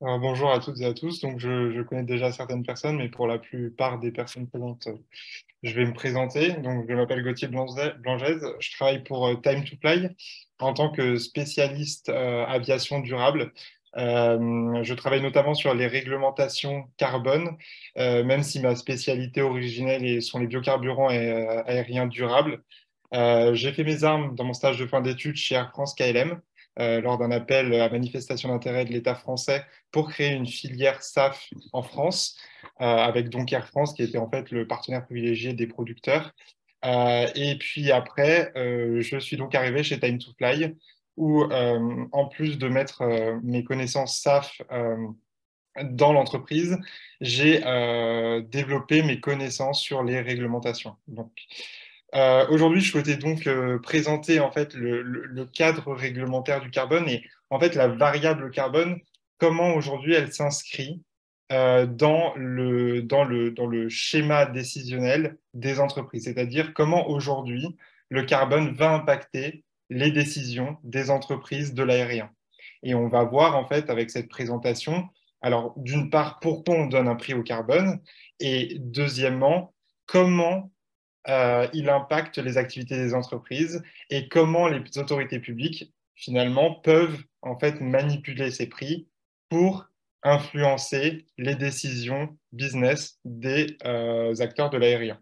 Alors, bonjour à toutes et à tous. Donc, je connais déjà certaines personnes, mais pour la plupart des personnes présentes, je vais me présenter. Donc, je m'appelle Gauthier Blangez. Je travaille pour Time to Fly en tant que spécialiste aviation durable. Je travaille notamment sur les réglementations carbone, même si ma spécialité originelle sont les biocarburants et aériens durables. J'ai fait mes armes dans mon stage de fin d'études chez Air France KLM lors d'un appel à manifestation d'intérêt de l'État français pour créer une filière SAF en France, avec donc Air France qui était en fait le partenaire privilégié des producteurs. Et puis après, je suis donc arrivé chez Time to Fly, où en plus de mettre mes connaissances SAF dans l'entreprise, j'ai développé mes connaissances sur les réglementations. Donc, aujourd'hui, je souhaitais donc présenter en fait le cadre réglementaire du carbone et en fait la variable carbone, comment aujourd'hui elle s'inscrit dans le schéma décisionnel des entreprises, c'est-à-dire comment aujourd'hui le carbone va impacter les décisions des entreprises de l'aérien. Et on va voir en fait avec cette présentation, alors d'une part, pourquoi on donne un prix au carbone et deuxièmement, comment il impacte les activités des entreprises et comment les autorités publiques, finalement, peuvent en fait manipuler ces prix pour influencer les décisions business des acteurs de l'aérien.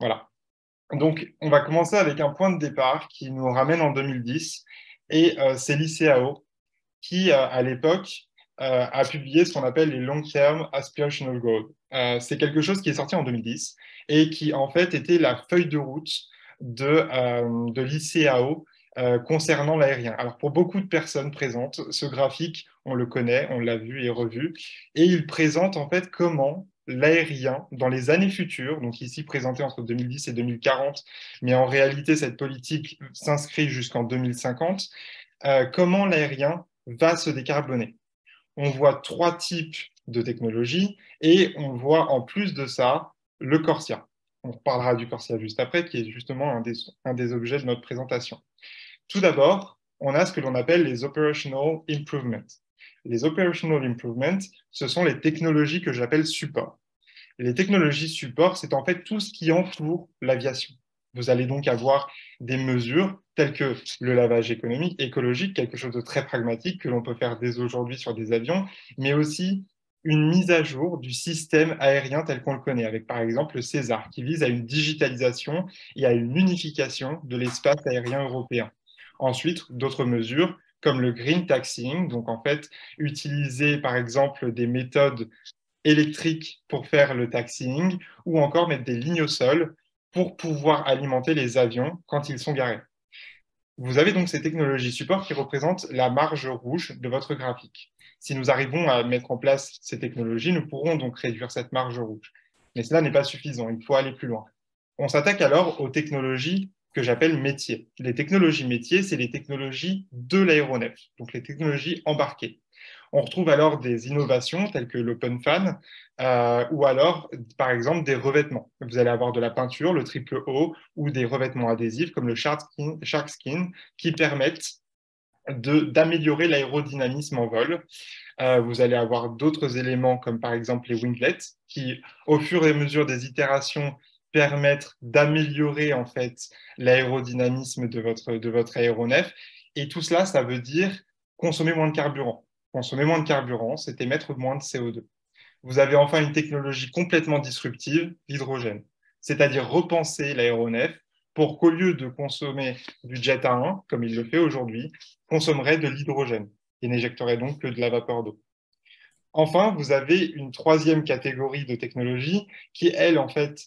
Voilà. Donc, on va commencer avec un point de départ qui nous ramène en 2010 et c'est l'ICAO qui, à l'époque, a publié ce qu'on appelle les Long Term Aspirational Goals. C'est quelque chose qui est sorti en 2010 et qui, en fait, était la feuille de route de l'ICAO concernant l'aérien. Alors, pour beaucoup de personnes présentes, ce graphique, on le connaît, on l'a vu et revu, et il présente, en fait, comment l'aérien, dans les années futures, donc ici présenté entre 2010 et 2040, mais en réalité, cette politique s'inscrit jusqu'en 2050, comment l'aérien va se décarboner. On voit trois types de technologies et on voit en plus de ça le Corsia. On reparlera du Corsia juste après, qui est justement un des objets de notre présentation. Tout d'abord, on a ce que l'on appelle les operational improvements. Les operational improvements, ce sont les technologies que j'appelle support. Les technologies support, c'est en fait tout ce qui entoure l'aviation. Vous allez donc avoir des mesures telles que le lavage écologique, quelque chose de très pragmatique que l'on peut faire dès aujourd'hui sur des avions, mais aussi une mise à jour du système aérien tel qu'on le connaît, avec par exemple le César, qui vise à une digitalisation et à une unification de l'espace aérien européen. Ensuite, d'autres mesures comme le green taxiing, donc en fait utiliser par exemple des méthodes électriques pour faire le taxiing ou encore mettre des lignes au sol pour pouvoir alimenter les avions quand ils sont garés. Vous avez donc ces technologies support qui représentent la marge rouge de votre graphique. Si nous arrivons à mettre en place ces technologies, nous pourrons donc réduire cette marge rouge. Mais cela n'est pas suffisant, il faut aller plus loin. On s'attaque alors aux technologies que j'appelle métiers. Les technologies métiers, c'est les technologies de l'aéronef, donc les technologies embarquées. On retrouve alors des innovations telles que l'open fan ou alors, par exemple, des revêtements. Vous allez avoir de la peinture, le triple O, ou des revêtements adhésifs comme le shark skin qui permettent d'améliorer l'aérodynamisme en vol. Vous allez avoir d'autres éléments comme par exemple les winglets qui, au fur et à mesure des itérations, permettent d'améliorer en fait l'aérodynamisme de votre aéronef. Et tout cela, ça veut dire consommer moins de carburant. Consommer moins de carburant, c'est émettre moins de CO2. Vous avez enfin une technologie complètement disruptive, l'hydrogène, c'est-à-dire repenser l'aéronef pour qu'au lieu de consommer du jet à 1, comme il le fait aujourd'hui, consommerait de l'hydrogène et n'éjecterait donc que de la vapeur d'eau. Enfin, vous avez une troisième catégorie de technologies qui, elle, en fait,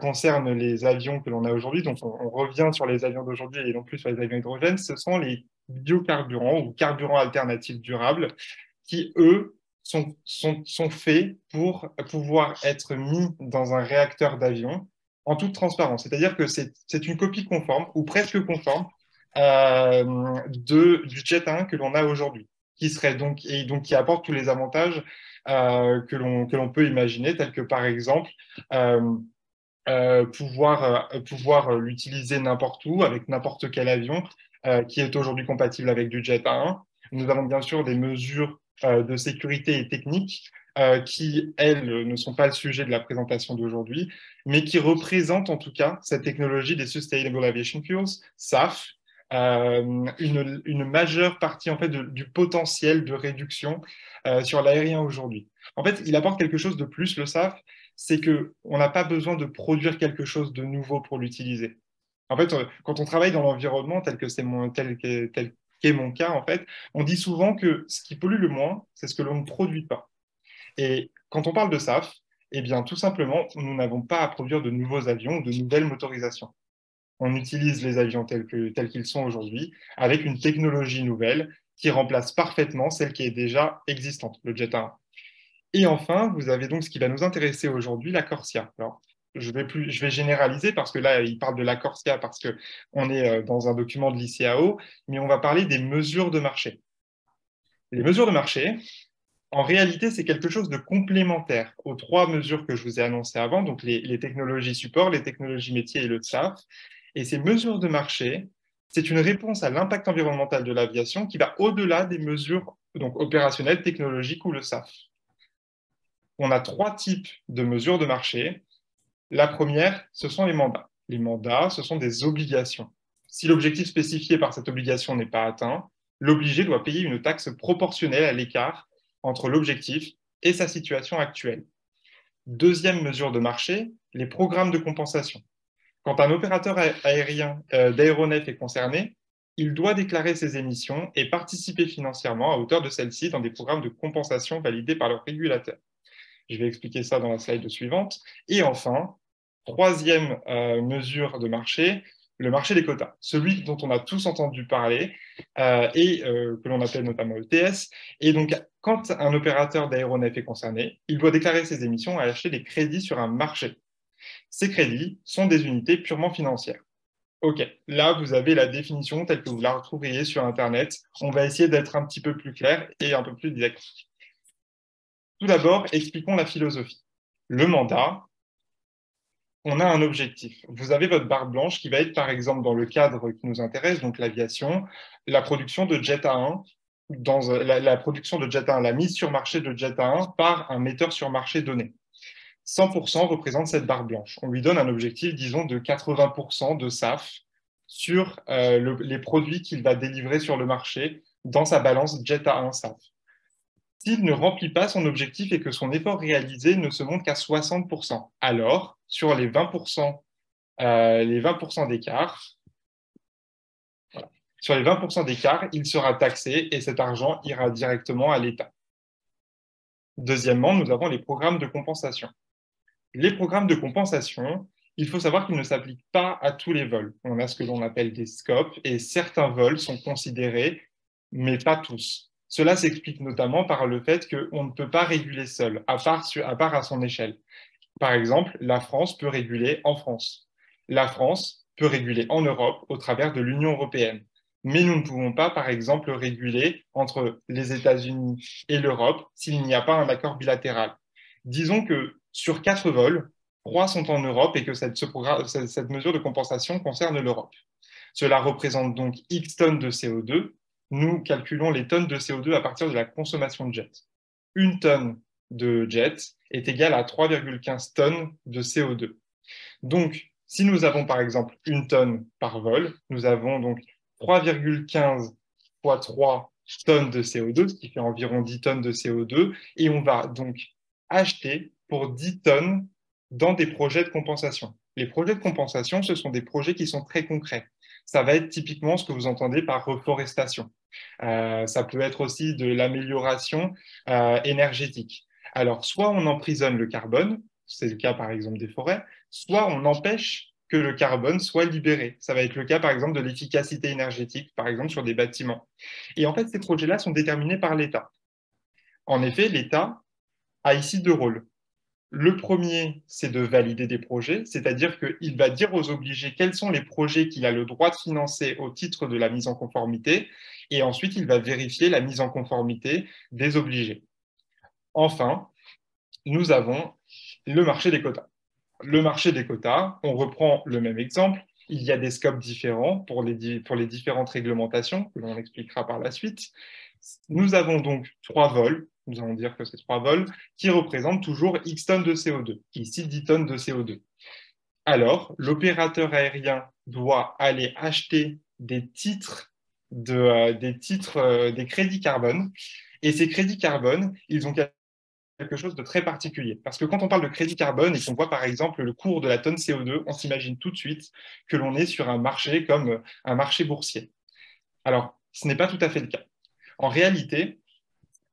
concerne les avions que l'on a aujourd'hui. Donc, on revient sur les avions d'aujourd'hui et non plus sur les avions hydrogènes. Ce sont les biocarburants ou carburants alternatifs durables qui, eux, sont faits pour pouvoir être mis dans un réacteur d'avion en toute transparence. C'est-à-dire que c'est une copie conforme ou presque conforme du Jet 1 que l'on a aujourd'hui, qui serait donc, et donc qui apporte tous les avantages que l'on peut imaginer, tels que par exemple euh, pouvoir l'utiliser n'importe où, avec n'importe quel avion qui est aujourd'hui compatible avec du Jet A1. Nous avons bien sûr des mesures de sécurité et techniques qui, elles, ne sont pas le sujet de la présentation d'aujourd'hui, mais qui représentent en tout cas cette technologie des Sustainable Aviation Fuels, SAF, une majeure partie en fait, du potentiel de réduction sur l'aérien aujourd'hui. En fait, il apporte quelque chose de plus, le SAF, c'est qu'on n'a pas besoin de produire quelque chose de nouveau pour l'utiliser. En fait, quand on travaille dans l'environnement tel qu'est mon cas, en fait, on dit souvent que ce qui pollue le moins, c'est ce que l'on ne produit pas. Et quand on parle de SAF, eh bien, tout simplement, nous n'avons pas à produire de nouveaux avions ou de nouvelles motorisations. On utilise les avions tels qu'ils sont aujourd'hui avec une technologie nouvelle qui remplace parfaitement celle qui est déjà existante, le Jet A1. Et enfin, vous avez donc ce qui va nous intéresser aujourd'hui, la Corsia. Alors, je vais généraliser parce que là, il parle de la Corsia parce qu'on est dans un document de l'ICAO, mais on va parler des mesures de marché. Les mesures de marché, en réalité, c'est quelque chose de complémentaire aux trois mesures que je vous ai annoncées avant, donc les technologies support, les technologies métiers et le SAF. Et ces mesures de marché, c'est une réponse à l'impact environnemental de l'aviation qui va au-delà des mesures donc, opérationnelles, technologiques ou le SAF. On a trois types de mesures de marché. La première, ce sont les mandats. Les mandats, ce sont des obligations. Si l'objectif spécifié par cette obligation n'est pas atteint, l'obligé doit payer une taxe proportionnelle à l'écart entre l'objectif et sa situation actuelle. Deuxième mesure de marché, les programmes de compensation. Quand un opérateur aérien d'aéronef est concerné, il doit déclarer ses émissions et participer financièrement à hauteur de celles-ci dans des programmes de compensation validés par le régulateur. Je vais expliquer ça dans la slide suivante. Et enfin, troisième mesure de marché, le marché des quotas, celui dont on a tous entendu parler et que l'on appelle notamment ETS. Et donc, quand un opérateur d'aéronef est concerné, il doit déclarer ses émissions et acheter des crédits sur un marché. Ces crédits sont des unités purement financières. OK, là, vous avez la définition telle que vous la retrouveriez sur Internet. On va essayer d'être un petit peu plus clair et un peu plus didactique. Tout d'abord, expliquons la philosophie. Le mandat, on a un objectif. Vous avez votre barre blanche qui va être, par exemple, dans le cadre qui nous intéresse, donc l'aviation, la production de Jet A1, la production de Jet A1, la mise sur marché de Jet A1 par un metteur sur marché donné. 100% représente cette barre blanche. On lui donne un objectif, disons, de 80% de SAF sur les produits qu'il va délivrer sur le marché dans sa balance Jet A1 SAF. S'il ne remplit pas son objectif et que son effort réalisé ne se monte qu'à 60%, alors sur les 20%, d'écart, voilà, sur les 20% d'écart, il sera taxé et cet argent ira directement à l'État. Deuxièmement, nous avons les programmes de compensation. Les programmes de compensation, il faut savoir qu'ils ne s'appliquent pas à tous les vols. On a ce que l'on appelle des scopes et certains vols sont considérés, mais pas tous. Cela s'explique notamment par le fait qu'on ne peut pas réguler seul, à part à son échelle. Par exemple, la France peut réguler en France. La France peut réguler en Europe au travers de l'Union européenne. Mais nous ne pouvons pas, par exemple, réguler entre les États-Unis et l'Europe s'il n'y a pas un accord bilatéral. Disons que sur 4 vols, 3 sont en Europe et que cette mesure de compensation concerne l'Europe. Cela représente donc X tonnes de CO2. Nous calculons les tonnes de CO2 à partir de la consommation de jet. Une tonne de jet est égale à 3,15 tonnes de CO2. Donc, si nous avons par exemple une tonne par vol, nous avons donc 3,15 fois 3 tonnes de CO2, ce qui fait environ 10 tonnes de CO2, et on va donc acheter pour 10 tonnes dans des projets de compensation. Les projets de compensation, ce sont des projets qui sont très concrets. Ça va être typiquement ce que vous entendez par reforestation. Ça peut être aussi de l'amélioration énergétique. Alors, soit on emprisonne le carbone, c'est le cas par exemple des forêts, soit on empêche que le carbone soit libéré. Ça va être le cas par exemple de l'efficacité énergétique, par exemple sur des bâtiments. Et en fait, ces projets-là sont déterminés par l'État. En effet, l'État a ici deux rôles. Le premier, c'est de valider des projets, c'est-à-dire qu'il va dire aux obligés quels sont les projets qu'il a le droit de financer au titre de la mise en conformité, et ensuite il va vérifier la mise en conformité des obligés. Enfin, nous avons le marché des quotas. Le marché des quotas, on reprend le même exemple, il y a des scopes différents pour les différentes réglementations que l'on expliquera par la suite. Nous avons donc 3 vols, nous allons dire que c'est 3 vols, qui représentent toujours X tonnes de CO2, ici 10 tonnes de CO2. Alors, l'opérateur aérien doit aller acheter des titres, des crédits carbone. Et ces crédits carbone, ils ont quelque chose de très particulier. Parce que quand on parle de crédit carbone et qu'on voit par exemple le cours de la tonne CO2, on s'imagine tout de suite que l'on est sur un marché comme un marché boursier. Alors, ce n'est pas tout à fait le cas. En réalité,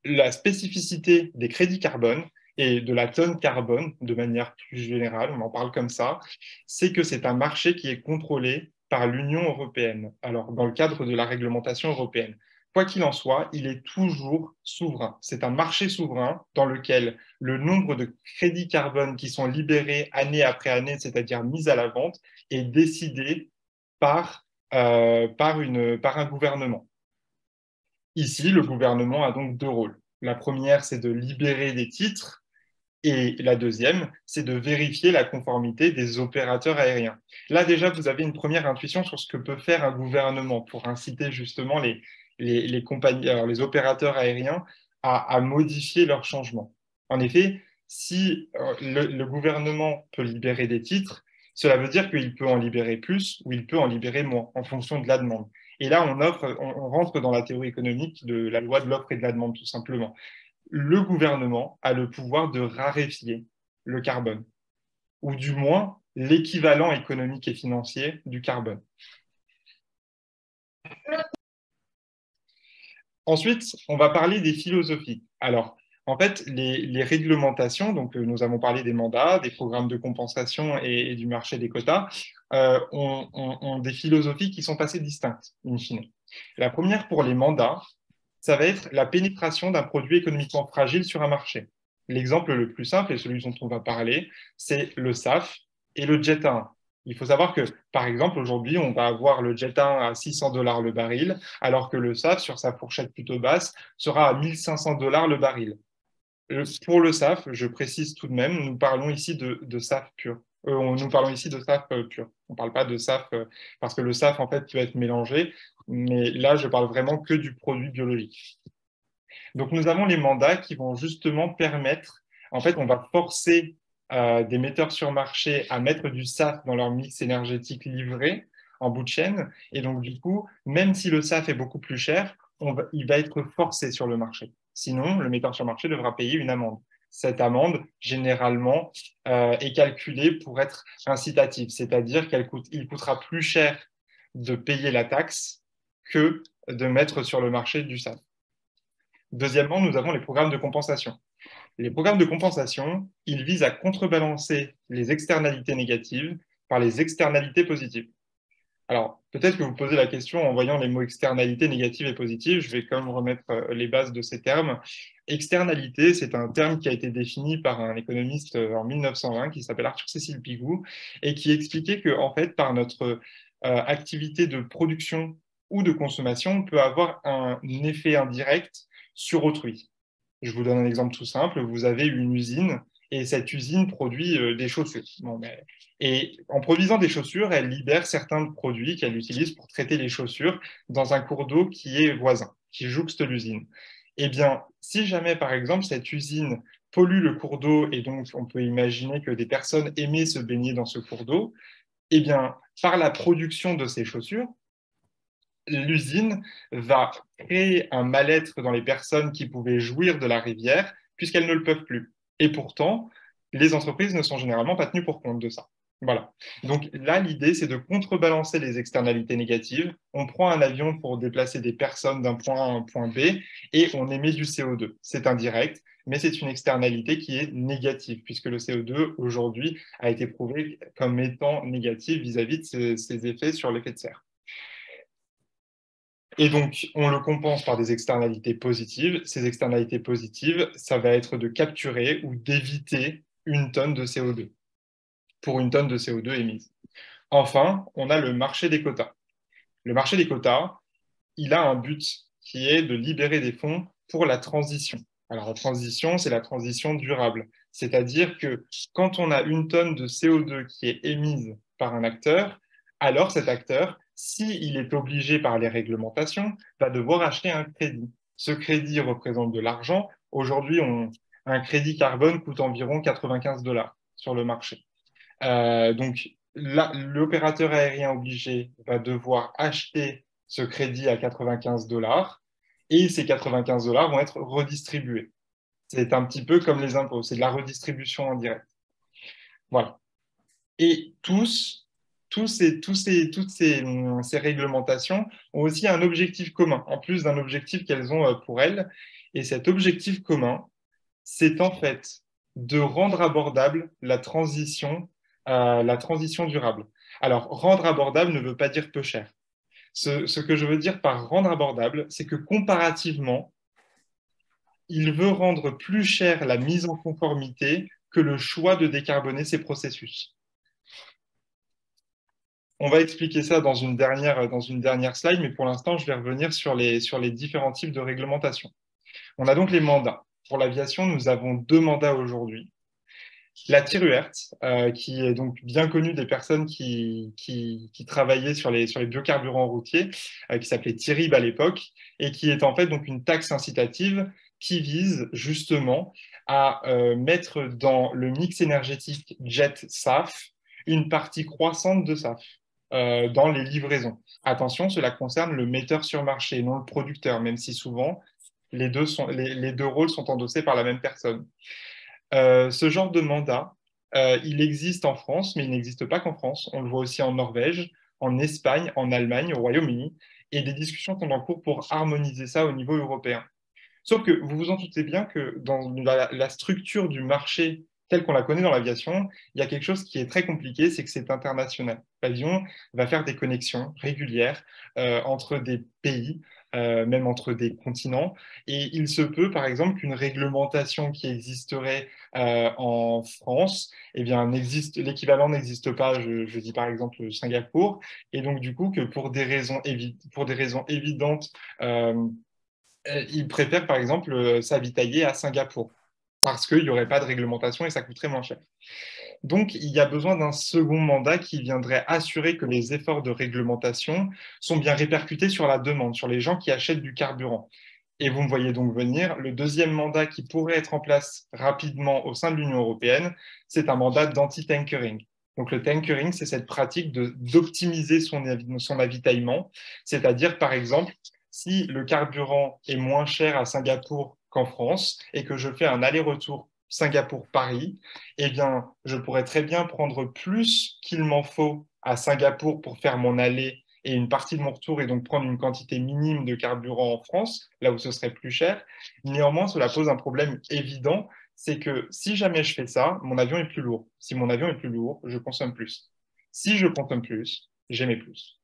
la spécificité des crédits carbone et de la tonne carbone, de manière plus générale, on en parle comme ça, c'est que c'est un marché qui est contrôlé par l'Union européenne, alors dans le cadre de la réglementation européenne. Quoi qu'il en soit, il est toujours souverain. C'est un marché souverain dans lequel le nombre de crédits carbone qui sont libérés année après année, c'est-à-dire mis à la vente, est décidé par un gouvernement. Ici, le gouvernement a donc 2 rôles. La première, c'est de libérer des titres et la deuxième, c'est de vérifier la conformité des opérateurs aériens. Là, déjà, vous avez une première intuition sur ce que peut faire un gouvernement pour inciter justement les compagnies, alors les opérateurs aériens à modifier leurs changements. En effet, si le gouvernement peut libérer des titres, cela veut dire qu'il peut en libérer plus ou il peut en libérer moins en fonction de la demande. Et là, on rentre dans la théorie économique de la loi de l'offre et de la demande, tout simplement. Le gouvernement a le pouvoir de raréfier le carbone, ou du moins l'équivalent économique et financier du carbone. Ensuite, on va parler des philosophies. Alors, en fait, les réglementations, donc nous avons parlé des mandats, des programmes de compensation et du marché des quotas, ont des philosophies qui sont assez distinctes, in fine. La première, pour les mandats, ça va être la pénétration d'un produit économiquement fragile sur un marché. L'exemple le plus simple, et celui dont on va parler, c'est le SAF et le Jet A1. Il faut savoir que, par exemple, aujourd'hui, on va avoir le Jet A1 à 600 $ le baril, alors que le SAF, sur sa fourchette plutôt basse, sera à 1500 $ le baril. Pour le SAF, je précise tout de même, nous parlons ici de SAF pur. Nous parlons ici de SAF pur. On ne parle pas de SAF parce que le SAF, en fait, peut être mélangé, mais là, je parle vraiment que du produit biologique. Donc, nous avons les mandats qui vont justement permettre, en fait, on va forcer des metteurs sur marché à mettre du SAF dans leur mix énergétique livré en bout de chaîne. Et donc, du coup, même si le SAF est beaucoup plus cher, il va être forcé sur le marché. Sinon, le metteur sur marché devra payer une amende. Cette amende, généralement, est calculée pour être incitative, c'est-à-dire qu'il coûtera plus cher de payer la taxe que de mettre sur le marché du SAF. Deuxièmement, nous avons les programmes de compensation. Les programmes de compensation, ils visent à contrebalancer les externalités négatives par les externalités positives. Alors, peut-être que vous posez la question en voyant les mots externalités négatives et positives, je vais quand même remettre les bases de ces termes. Externalité, c'est un terme qui a été défini par un économiste en 1920 qui s'appelle Arthur Cécile Pigou et qui expliquait que, en fait, par notre activité de production ou de consommation, on peut avoir un effet indirect sur autrui. Je vous donne un exemple tout simple. Vous avez une usine et cette usine produit des chaussures. Et en produisant des chaussures, elle libère certains produits qu'elle utilise pour traiter les chaussures dans un cours d'eau qui est voisin, qui jouxte l'usine. Eh bien, si jamais, par exemple, cette usine pollue le cours d'eau et donc on peut imaginer que des personnes aimaient se baigner dans ce cours d'eau, eh bien, par la production de ces chaussures, l'usine va créer un mal-être dans les personnes qui pouvaient jouir de la rivière puisqu'elles ne le peuvent plus. Et pourtant, les entreprises ne sont généralement pas tenues pour compte de ça. Voilà. Donc là, l'idée, c'est de contrebalancer les externalités négatives. On prend un avion pour déplacer des personnes d'un point A à un point B et on émet du CO2. C'est indirect, mais c'est une externalité qui est négative, puisque le CO2, aujourd'hui, a été prouvé comme étant négatif vis-à-vis de ses effets sur l'effet de serre. Et donc, on le compense par des externalités positives. Ces externalités positives, ça va être de capturer ou d'éviter une tonne de CO2 pour une tonne de CO2 émise. Enfin, on a le marché des quotas. Le marché des quotas, il a un but qui est de libérer des fonds pour la transition. Alors, la transition, c'est la transition durable. C'est-à-dire que quand on a une tonne de CO2 qui est émise par un acteur, alors cet acteur, s'il est obligé par les réglementations, va devoir acheter un crédit. Ce crédit représente de l'argent. Aujourd'hui, un crédit carbone coûte environ 95 $ sur le marché. Donc, l'opérateur aérien obligé va devoir acheter ce crédit à 95 $ et ces 95 $ vont être redistribués. C'est un petit peu comme les impôts, c'est de la redistribution indirecte. Voilà. Et toutes ces réglementations ont aussi un objectif commun, en plus d'un objectif qu'elles ont pour elles. Et cet objectif commun, c'est en fait de rendre abordable la transition durable. Alors, rendre abordable ne veut pas dire peu cher. Ce que je veux dire par rendre abordable, c'est que comparativement, il veut rendre plus cher la mise en conformité que le choix de décarboner ces processus. On va expliquer ça dans une dernière slide, mais pour l'instant, je vais revenir sur les différents types de réglementation. On a donc les mandats. Pour l'aviation, nous avons deux mandats aujourd'hui. La Tiruert, qui est donc bien connue des personnes qui travaillaient sur les biocarburants routiers, qui s'appelait TIRIB à l'époque, et qui est en fait donc une taxe incitative qui vise justement à mettre dans le mix énergétique jet SAF une partie croissante de SAF dans les livraisons. Attention, cela concerne le metteur sur marché, non le producteur, même si souvent les deux rôles sont endossés par la même personne. Ce genre de mandat, il existe en France, mais il n'existe pas qu'en France. On le voit aussi en Norvège, en Espagne, en Allemagne, au Royaume-Uni, et des discussions sont en cours pour harmoniser ça au niveau européen. Sauf que vous vous en doutez bien que dans la structure du marché telle qu'on la connaît dans l'aviation, il y a quelque chose qui est très compliqué, c'est que c'est international. L'avion va faire des connexions régulières entre des pays, même entre des continents, et il se peut, par exemple, qu'une réglementation qui existerait en France, eh bien, l'équivalent n'existe pas, je dis par exemple Singapour, et donc du coup que pour des raisons évidentes, ils préfèrent par exemple s'avitailler à Singapour parce qu'il n'y aurait pas de réglementation et ça coûterait moins cher. Donc, il y a besoin d'un second mandat qui viendrait assurer que les efforts de réglementation sont bien répercutés sur la demande, sur les gens qui achètent du carburant. Et vous me voyez donc venir, le deuxième mandat qui pourrait être en place rapidement au sein de l'Union européenne, c'est un mandat d'anti-tankering. Donc le tankering, c'est cette pratique d'optimiser son avitaillement, c'est-à-dire par exemple, si le carburant est moins cher à Singapour qu'en France et que je fais un aller-retour Singapour-Paris, eh bien, je pourrais très bien prendre plus qu'il m'en faut à Singapour pour faire mon aller et une partie de mon retour et donc prendre une quantité minime de carburant en France, là où ce serait plus cher. Néanmoins, cela pose un problème évident, c'est que si jamais je fais ça, mon avion est plus lourd. Si mon avion est plus lourd, je consomme plus. Si je consomme plus, j'émets plus.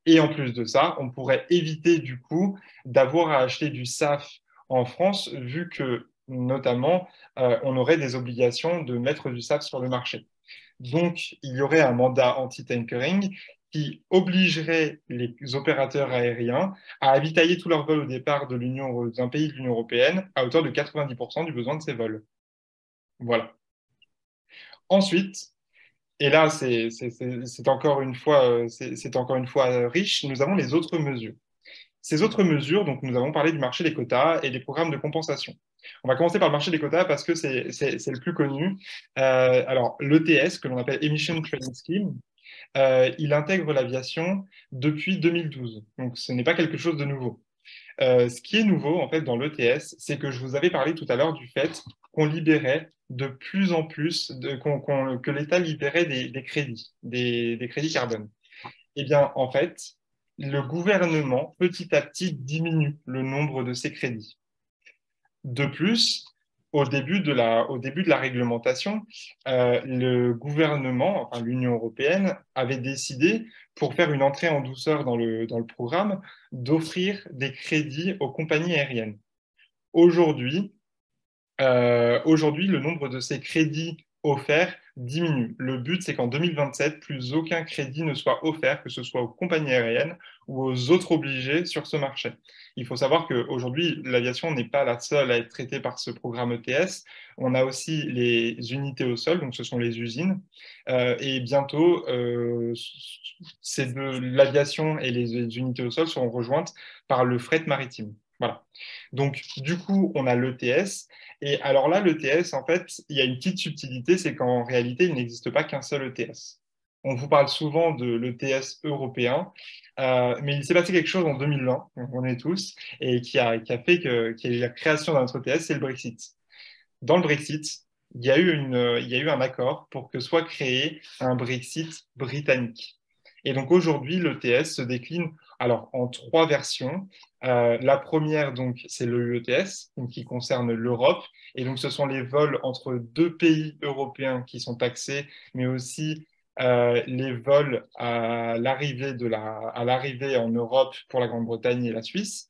Et en plus de ça, on pourrait éviter du coup d'avoir à acheter du SAF en France, vu que notamment, on aurait des obligations de mettre du SAF sur le marché. Donc, il y aurait un mandat anti-tankering qui obligerait les opérateurs aériens à avitailler tous leurs vols au départ d'un pays de l'Union européenne à hauteur de 90% du besoin de ces vols. Voilà. Ensuite, et là, c'est encore une fois, c'est encore une fois riche, nous avons les autres mesures. Ces autres mesures, donc nous avons parlé du marché des quotas et des programmes de compensation. On va commencer par le marché des quotas parce que c'est le plus connu. Alors, l'ETS, que l'on appelle Emission Trading Scheme, il intègre l'aviation depuis 2012. Donc, ce n'est pas quelque chose de nouveau. Ce qui est nouveau, en fait, dans l'ETS, c'est que je vous avais parlé tout à l'heure du fait qu'on libérait de plus en plus, que l'État libérait des crédits, des crédits carbone. Eh bien, en fait, le gouvernement, petit à petit, diminue le nombre de ces crédits. De plus, au début de la réglementation, le gouvernement, enfin l'Union européenne, avait décidé, pour faire une entrée en douceur dans le programme, d'offrir des crédits aux compagnies aériennes. Aujourd'hui, Aujourd'hui, le nombre de ces crédits offerts diminue. Le but, c'est qu'en 2027, plus aucun crédit ne soit offert, que ce soit aux compagnies aériennes ou aux autres obligés sur ce marché. Il faut savoir qu'aujourd'hui, l'aviation n'est pas la seule à être traitée par ce programme ETS. On a aussi les unités au sol, donc ce sont les usines. Et bientôt, l'aviation et les unités au sol seront rejointes par le fret maritime. Voilà. Donc, du coup, on a l'ETS. Et alors là, l'ETS, en fait, il y a une petite subtilité, c'est qu'en réalité, il n'existe pas qu'un seul ETS. On vous parle souvent de l'ETS européen, mais il s'est passé quelque chose en 2020, on est tous, et qui a fait qu'il y a eu la création d'un autre ETS, c'est le Brexit. Dans le Brexit, il y a eu un accord pour que soit créé un Brexit britannique. Et donc aujourd'hui, l'ETS se décline alors en trois versions. La première, donc, c'est le ETS, donc, qui concerne l'Europe. Et donc, ce sont les vols entre deux pays européens qui sont taxés, mais aussi les vols à l'arrivée en Europe pour la Grande-Bretagne et la Suisse.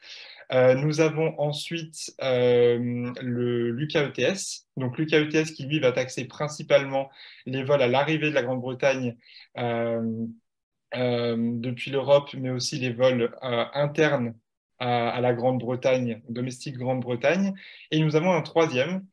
Nous avons ensuite le l'UKETS. Donc l'UKETS qui, lui, va taxer principalement les vols à l'arrivée de la Grande-Bretagne euh, depuis l'Europe, mais aussi les vols internes à la Grande-Bretagne, domestique Grande-Bretagne. Et nous avons un troisième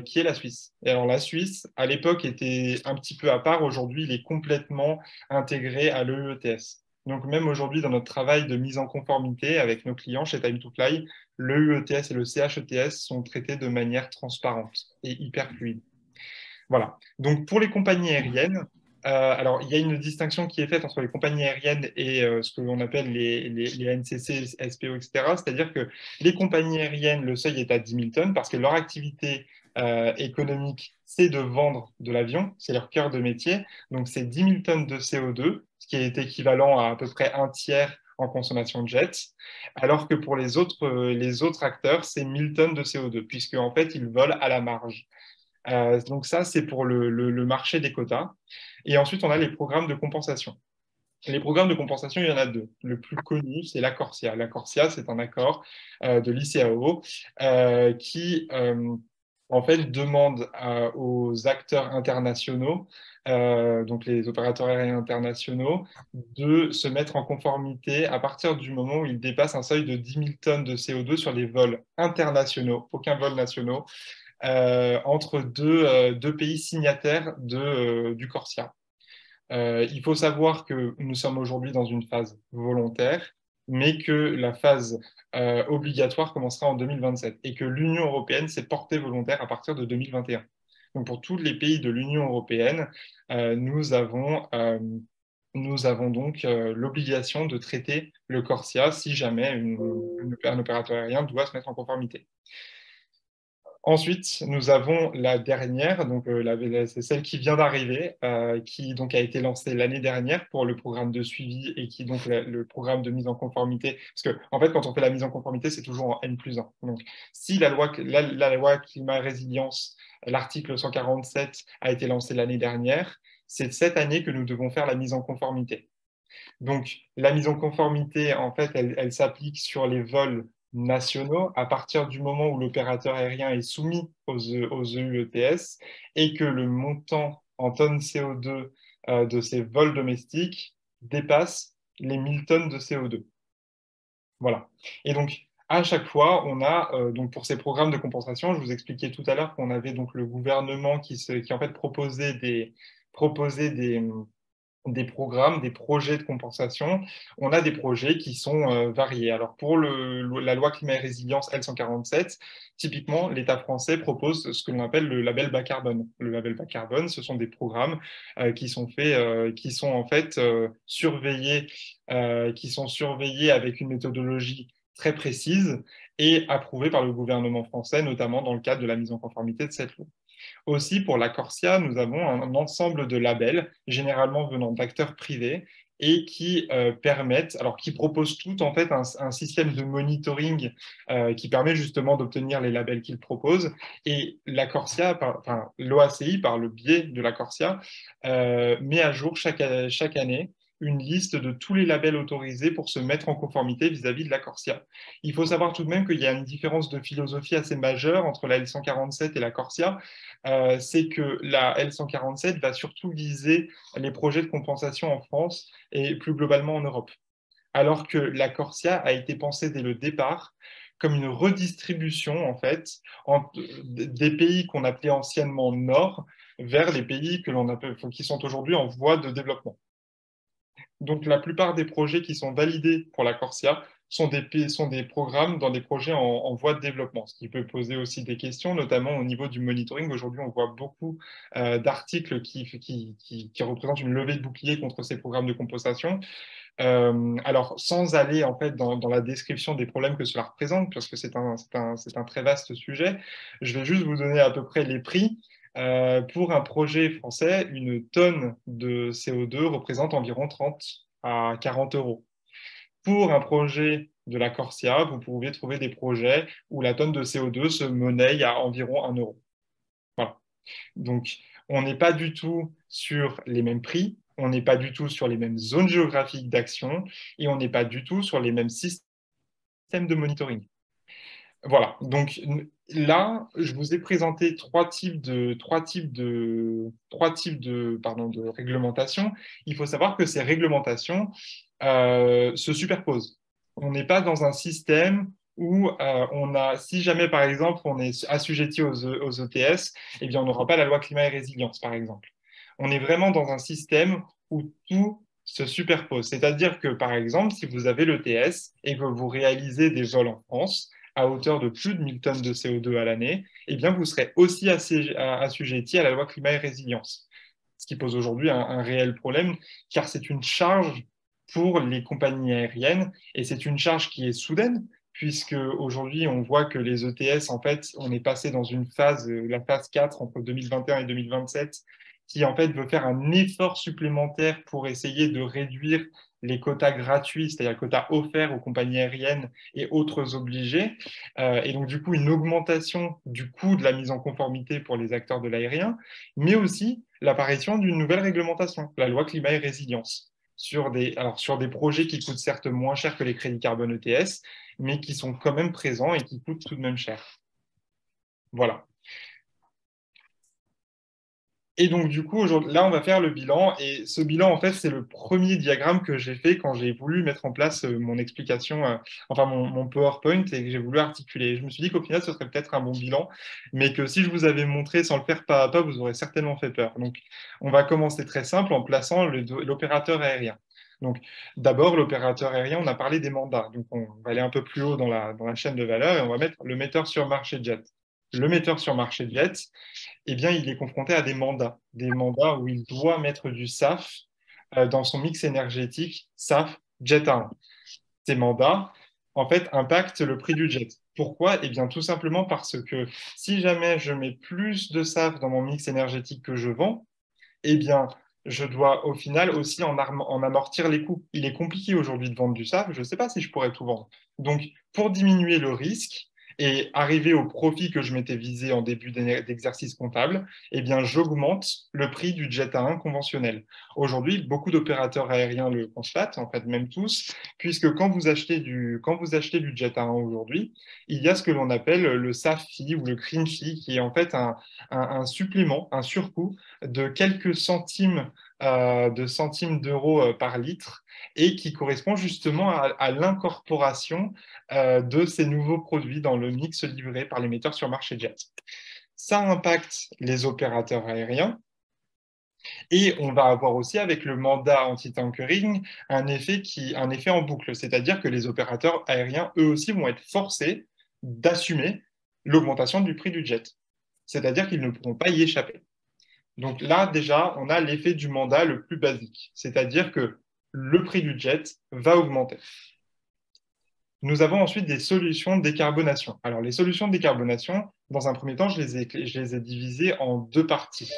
qui est la Suisse. Et alors la Suisse, à l'époque, était un petit peu à part. Aujourd'hui, il est complètement intégré à l'EETS. Donc même aujourd'hui, dans notre travail de mise en conformité avec nos clients chez Time2Fly, l'EETS et le CHETS sont traités de manière transparente et hyper fluide. Voilà. Donc pour les compagnies aériennes, alors il y a une distinction qui est faite entre les compagnies aériennes et ce que l'on appelle les ANCC, SPO, etc. C'est-à-dire que les compagnies aériennes, le seuil est à 10 000 tonnes parce que leur activité économique, c'est de vendre de l'avion, c'est leur cœur de métier. Donc c'est 10 000 tonnes de CO2, ce qui est équivalent à peu près un tiers en consommation de jet, alors que pour les autres acteurs, c'est 1 000 tonnes de CO2, puisque en fait, ils volent à la marge. Donc ça, c'est pour le marché des quotas. Et ensuite, on a les programmes de compensation. Les programmes de compensation, il y en a deux. Le plus connu, c'est l'Accorsia. L'Accorsia, c'est un accord de l'ICAO qui, en fait, demande aux acteurs internationaux, donc les opérateurs aériens internationaux, de se mettre en conformité à partir du moment où ils dépassent un seuil de 10 000 tonnes de CO2 sur les vols internationaux, aucun vol national, entre deux pays signataires du Corsia. Il faut savoir que nous sommes aujourd'hui dans une phase volontaire, mais que la phase obligatoire commencera en 2027 et que l'Union européenne s'est portée volontaire à partir de 2021. Donc pour tous les pays de l'Union européenne, nous avons donc l'obligation de traiter le Corsia si jamais un opérateur aérien doit se mettre en conformité. Ensuite, nous avons la dernière, donc c'est celle qui vient d'arriver, qui donc a été lancée l'année dernière pour le programme de suivi et qui donc le programme de mise en conformité. Parce que en fait, quand on fait la mise en conformité, c'est toujours en N+1. Donc, si la loi climat et résilience, l'article 147 a été lancé l'année dernière, c'est cette année que nous devons faire la mise en conformité. Donc, la mise en conformité, en fait, elle s'applique sur les vols nationaux à partir du moment où l'opérateur aérien est soumis aux EUETS et que le montant en tonnes CO2 de ces vols domestiques dépasse les 1 000 tonnes de CO2. Voilà. Et donc, à chaque fois, on a, donc pour ces programmes de compensation, je vous expliquais tout à l'heure qu'on avait donc le gouvernement qui en fait proposait des programmes, des projets de compensation. On a des projets qui sont variés. Alors pour la loi climat et résilience L147, typiquement, l'État français propose ce que l'on appelle le label bas carbone. Le label bas carbone, ce sont des programmes qui sont en fait qui sont surveillés avec une méthodologie très précise et approuvés par le gouvernement français, notamment dans le cadre de la mise en conformité de cette loi. Aussi, pour la Corsia, nous avons un ensemble de labels, généralement venant d'acteurs privés, et qui permettent, alors qui proposent tout en fait un système de monitoring qui permet justement d'obtenir les labels qu'ils proposent. Et la Corsia, enfin l'OACI, par le biais de la Corsia, met à jour chaque année une liste de tous les labels autorisés pour se mettre en conformité vis-à-vis de la Corsia. Il faut savoir tout de même qu'il y a une différence de philosophie assez majeure entre la L147 et la Corsia. C'est que la L147 va surtout viser les projets de compensation en France et plus globalement en Europe. Alors que la Corsia a été pensée dès le départ comme une redistribution, en fait, des pays qu'on appelait anciennement Nord vers les pays qui sont aujourd'hui en voie de développement. Donc, la plupart des projets qui sont validés pour la Corsia sont des programmes dans des projets en voie de développement, ce qui peut poser aussi des questions, notamment au niveau du monitoring. Aujourd'hui, on voit beaucoup d'articles qui représentent une levée de bouclier contre ces programmes de compostation. Alors, sans aller en fait dans la description des problèmes que cela représente, parce que c'est un très vaste sujet, je vais juste vous donner à peu près les prix. Pour un projet français, une tonne de CO2 représente environ 30 à 40 euros. Pour un projet de la Corsia, vous pouvez trouver des projets où la tonne de CO2 se monnaie à environ 1 euro. Voilà. Donc, on n'est pas du tout sur les mêmes prix, on n'est pas du tout sur les mêmes zones géographiques d'action et on n'est pas du tout sur les mêmes systèmes de monitoring. Voilà, donc là, je vous ai présenté trois types de réglementation. Il faut savoir que ces réglementations se superposent. On n'est pas dans un système où si jamais par exemple on est assujetti aux ETS, eh bien on n'aura pas la loi climat et résilience par exemple. On est vraiment dans un système où tout se superpose. C'est-à-dire que par exemple, si vous avez l'ETS et que vous réalisez des vols en France, à hauteur de plus de 1000 tonnes de CO2 à l'année, eh bien, vous serez aussi assujetti à la loi climat et résilience. Ce qui pose aujourd'hui un réel problème, car c'est une charge pour les compagnies aériennes et c'est une charge qui est soudaine, puisque aujourd'hui, on voit que les ETS, en fait, on est passé dans une phase, la phase 4 entre 2021 et 2027, qui en fait veut faire un effort supplémentaire pour essayer de réduire les quotas gratuits, c'est-à-dire les quotas offerts aux compagnies aériennes et autres obligés. Et donc, du coup, une augmentation du coût de la mise en conformité pour les acteurs de l'aérien, mais aussi l'apparition d'une nouvelle réglementation, la loi climat et résilience, sur des projets qui coûtent certes moins cher que les crédits carbone ETS, mais qui sont quand même présents et qui coûtent tout de même cher. Voilà. Et donc, du coup, là, on va faire le bilan. Et ce bilan, en fait, c'est le premier diagramme que j'ai fait quand j'ai voulu mettre en place mon explication, enfin mon PowerPoint, et que j'ai voulu articuler. Je me suis dit qu'au final, ce serait peut-être un bon bilan, mais que si je vous avais montré sans le faire pas à pas, vous aurez certainement fait peur. Donc, on va commencer très simple en plaçant l'opérateur aérien. Donc, d'abord, l'opérateur aérien, on a parlé des mandats. Donc, on va aller un peu plus haut dans la chaîne de valeur et on va mettre le metteur sur marché jet. Le metteur sur marché jet, eh bien, il est confronté à des mandats où il doit mettre du SAF dans son mix énergétique SAF Jet A1. Ces mandats, en fait, impactent le prix du jet. Pourquoi? Eh bien, tout simplement parce que si jamais je mets plus de SAF dans mon mix énergétique que je vends, eh bien, je dois au final aussi en amortir les coûts. Il est compliqué aujourd'hui de vendre du SAF, je ne sais pas si je pourrais tout vendre. Donc, pour diminuer le risque et arriver au profit que je m'étais visé en début d'exercice comptable, eh bien, j'augmente le prix du jet A1 conventionnel. Aujourd'hui, beaucoup d'opérateurs aériens le constatent, en fait même tous, puisque quand vous achetez du jet A1 aujourd'hui, il y a ce que l'on appelle le SAF fee ou le green fee, qui est en fait un supplément, un surcoût de quelques centimes d'euros par litre et qui correspond justement à l'incorporation de ces nouveaux produits dans le mix livré par l'émetteur sur marché jet. Ça impacte les opérateurs aériens et on va avoir aussi avec le mandat anti-tankering un effet en boucle, c'est-à-dire que les opérateurs aériens, eux aussi, vont être forcés d'assumer l'augmentation du prix du jet, c'est-à-dire qu'ils ne pourront pas y échapper. Donc là, déjà, on a l'effet du mandat le plus basique, c'est-à-dire que le prix du jet va augmenter. Nous avons ensuite des solutions de décarbonation. Alors, les solutions de décarbonation, dans un premier temps, je les ai divisées en deux parties.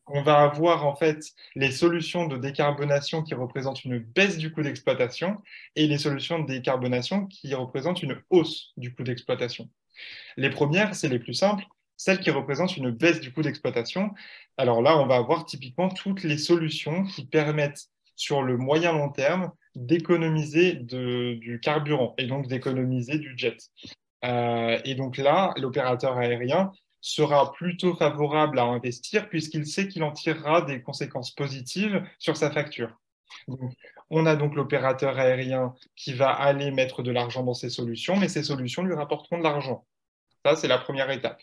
On va avoir en fait les solutions de décarbonation qui représentent une baisse du coût d'exploitation et les solutions de décarbonation qui représentent une hausse du coût d'exploitation. Les premières, c'est les plus simples, celles qui représentent une baisse du coût d'exploitation. Alors là, on va avoir typiquement toutes les solutions qui permettent sur le moyen long terme d'économiser du carburant et donc d'économiser du jet. Et donc là, l'opérateur aérien sera plutôt favorable à investir puisqu'il sait qu'il en tirera des conséquences positives sur sa facture. Donc, on a donc l'opérateur aérien qui va aller mettre de l'argent dans ces solutions, mais ces solutions lui rapporteront de l'argent. Ça, c'est la première étape.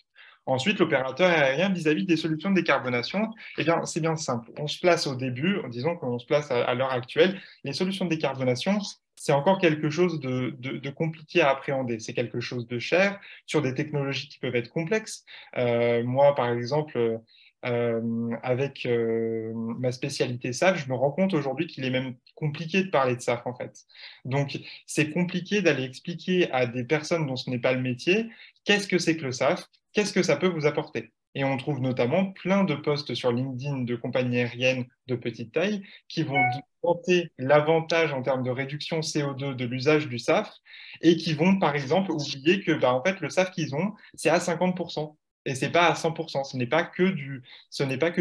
Ensuite, l'opérateur aérien vis-à-vis des solutions de décarbonation, eh bien, c'est bien simple. On se place au début, disons qu'on se place à l'heure actuelle. Les solutions de décarbonation, c'est encore quelque chose de compliqué à appréhender. C'est quelque chose de cher sur des technologies qui peuvent être complexes. Moi, par exemple, avec ma spécialité SAF, je me rends compte aujourd'hui qu'il est même compliqué de parler de SAF, en fait. Donc, c'est compliqué d'aller expliquer à des personnes dont ce n'est pas le métier qu'est-ce que c'est que le SAF, qu'est-ce que ça peut vous apporter. Et on trouve notamment plein de posts sur LinkedIn de compagnies aériennes de petite taille qui vont vanter l'avantage en termes de réduction CO2 de l'usage du SAF et qui vont, par exemple, oublier que bah, en fait, le SAF qu'ils ont, c'est à 50%. Et c'est pas à 100%, ce n'est pas que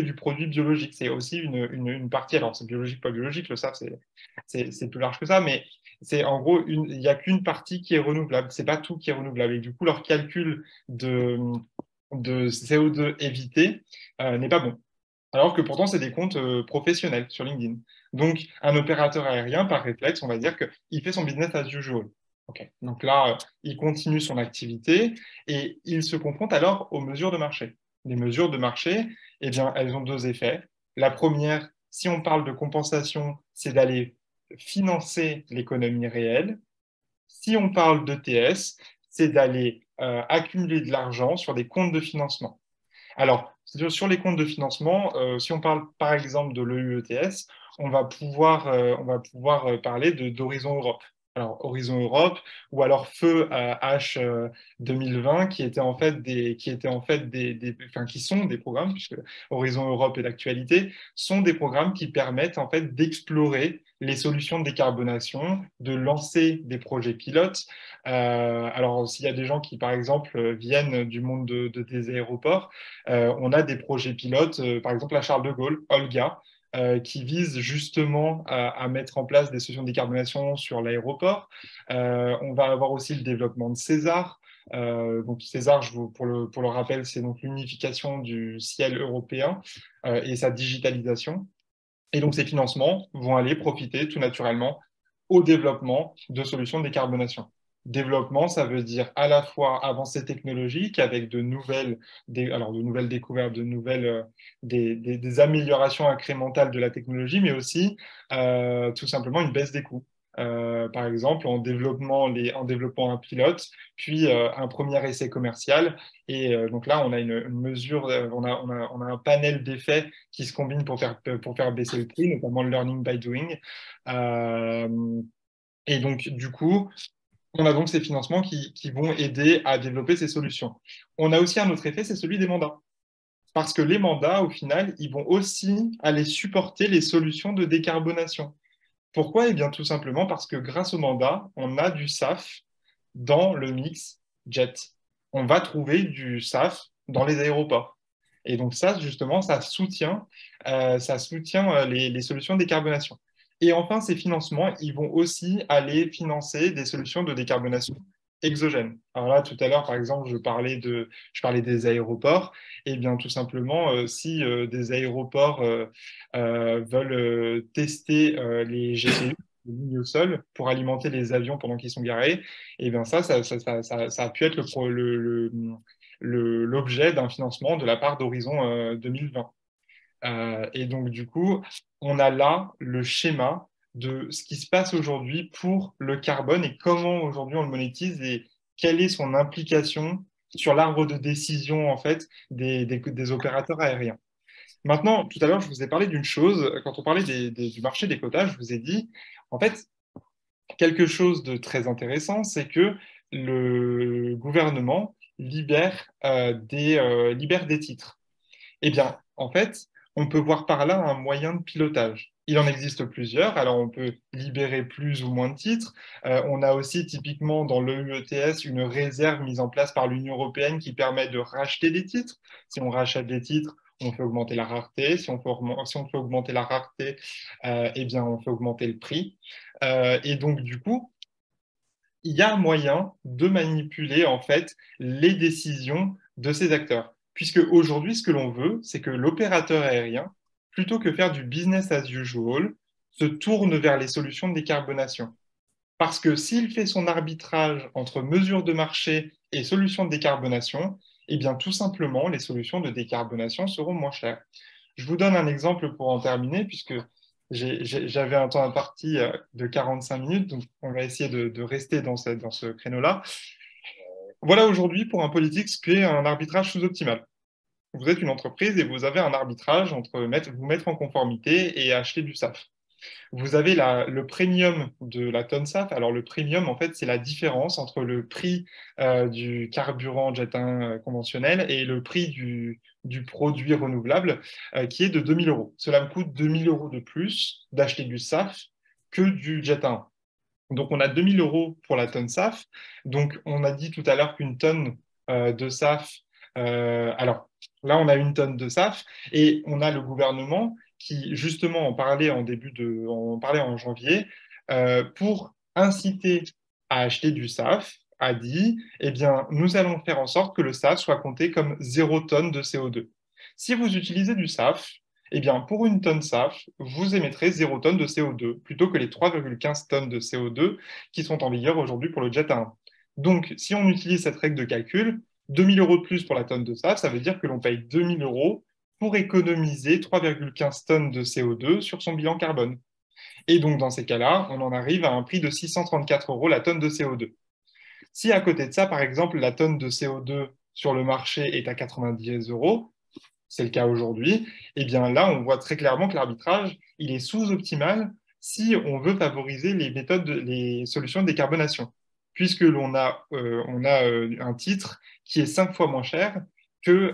du produit biologique, c'est aussi une partie, alors c'est biologique, pas biologique, le SAF c'est plus large que ça, mais c'est en gros, il n'y a qu'une partie qui est renouvelable, c'est pas tout qui est renouvelable. Et du coup, leur calcul de CO2 évité n'est pas bon. Alors que pourtant, c'est des comptes professionnels sur LinkedIn. Donc, un opérateur aérien, par réflexe, on va dire qu'il fait son business as usual. Ok. Donc là, il continue son activité et il se confronte alors aux mesures de marché. Les mesures de marché, eh bien, elles ont deux effets. La première, si on parle de compensation, c'est d'aller financer l'économie réelle. Si on parle d'ETS, c'est d'aller accumuler de l'argent sur des comptes de financement. Alors, sur les comptes de financement, si on parle par exemple de l'EUETS, on va pouvoir parler d'Horizon Europe. Alors, Horizon Europe ou alors Feu H 2020, qui sont des programmes, puisque Horizon Europe et l'actualité, sont des programmes qui permettent en fait d'explorer les solutions de décarbonation, de lancer des projets pilotes. Alors, s'il y a des gens qui, par exemple, viennent du monde des aéroports, on a des projets pilotes, par exemple à Charles de Gaulle, Olga, qui vise justement à mettre en place des solutions de décarbonation sur l'aéroport. On va avoir aussi le développement de César. Donc César, pour le rappel, c'est donc l'unification du ciel européen et sa digitalisation. Et donc ces financements vont aller profiter tout naturellement au développement de solutions de décarbonation. Développement, ça veut dire à la fois avancées technologiques avec de nouvelles découvertes, des améliorations incrémentales de la technologie, mais aussi tout simplement une baisse des coûts. Par exemple, en développant un pilote, puis un premier essai commercial. Et donc là, on a une mesure, on a un panel d'effets qui se combinent pour faire baisser le prix, notamment le learning by doing. Euh, et donc, du coup, on a donc ces financements qui vont aider à développer ces solutions. On a aussi un autre effet, c'est celui des mandats. Parce que les mandats, au final, ils vont aussi aller supporter les solutions de décarbonation. Pourquoi? Eh bien, tout simplement parce que grâce aux mandats, on a du SAF dans le mix jet. On va trouver du SAF dans les aéroports. Et donc ça, justement, ça soutient les solutions de décarbonation. Et enfin, ces financements, ils vont aussi aller financer des solutions de décarbonation exogènes. Alors là, tout à l'heure, par exemple, je parlais des aéroports. Et bien, tout simplement, si des aéroports veulent tester les GPU, les lignes au sol, pour alimenter les avions pendant qu'ils sont garés, et bien ça a pu être l'objet d'un financement de la part d'Horizon 2020. Et donc, du coup, on a là le schéma de ce qui se passe aujourd'hui pour le carbone et comment aujourd'hui on le monétise et quelle est son implication sur l'arbre de décision en fait des opérateurs aériens. Maintenant, tout à l'heure, je vous ai parlé d'une chose, quand on parlait du marché des quotas, je vous ai dit, en fait, quelque chose de très intéressant, c'est que le gouvernement libère des titres. Eh bien, en fait, on peut voir par là un moyen de pilotage. Il en existe plusieurs, alors on peut libérer plus ou moins de titres. On a aussi typiquement dans le l'EUETS une réserve mise en place par l'Union européenne qui permet de racheter des titres. Si on rachète des titres, on fait augmenter la rareté. Si on fait augmenter la rareté, eh bien, on fait augmenter le prix. Et donc, du coup, il y a un moyen de manipuler en fait les décisions de ces acteurs. Puisque aujourd'hui, ce que l'on veut, c'est que l'opérateur aérien, plutôt que faire du business as usual, se tourne vers les solutions de décarbonation. Parce que s'il fait son arbitrage entre mesures de marché et solutions de décarbonation, eh bien tout simplement, les solutions de décarbonation seront moins chères. Je vous donne un exemple pour en terminer, puisque J'avais un temps imparti de 45 minutes, donc on va essayer de rester dans dans ce créneau-là. Voilà aujourd'hui pour un politique ce qu'est un arbitrage sous-optimal. Vous êtes une entreprise et vous avez un arbitrage entre vous mettre en conformité et acheter du SAF. Vous avez le premium de la tonne SAF. Alors, le premium, en fait, c'est la différence entre le prix du carburant Jet 1 conventionnel et le prix du produit renouvelable, qui est de 2 000 euros. Cela me coûte 2 000 euros de plus d'acheter du SAF que du Jet 1. Donc, on a 2 000 euros pour la tonne SAF. Donc, on a dit tout à l'heure qu'une tonne de SAF, alors là, on a une tonne de SAF et on a le gouvernement qui, justement, en parlait en janvier, pour inciter à acheter du SAF, a dit, eh bien, nous allons faire en sorte que le SAF soit compté comme 0 tonne de CO2. Si vous utilisez du SAF, eh bien, pour une tonne SAF, vous émettrez 0 tonne de CO2 plutôt que les 3,15 tonnes de CO2 qui sont en vigueur aujourd'hui pour le Jet A1. Donc, si on utilise cette règle de calcul, 2 000 euros de plus pour la tonne de SAF, ça veut dire que l'on paye 2 000 euros pour économiser 3,15 tonnes de CO2 sur son bilan carbone. Et donc, dans ces cas-là, on en arrive à un prix de 634 euros la tonne de CO2. Si à côté de ça, par exemple, la tonne de CO2 sur le marché est à 90 euros, c'est le cas aujourd'hui, et bien là, on voit très clairement que l'arbitrage, il est sous-optimal si on veut favoriser les solutions de décarbonation, puisque on a un titre qui est 5 fois moins cher que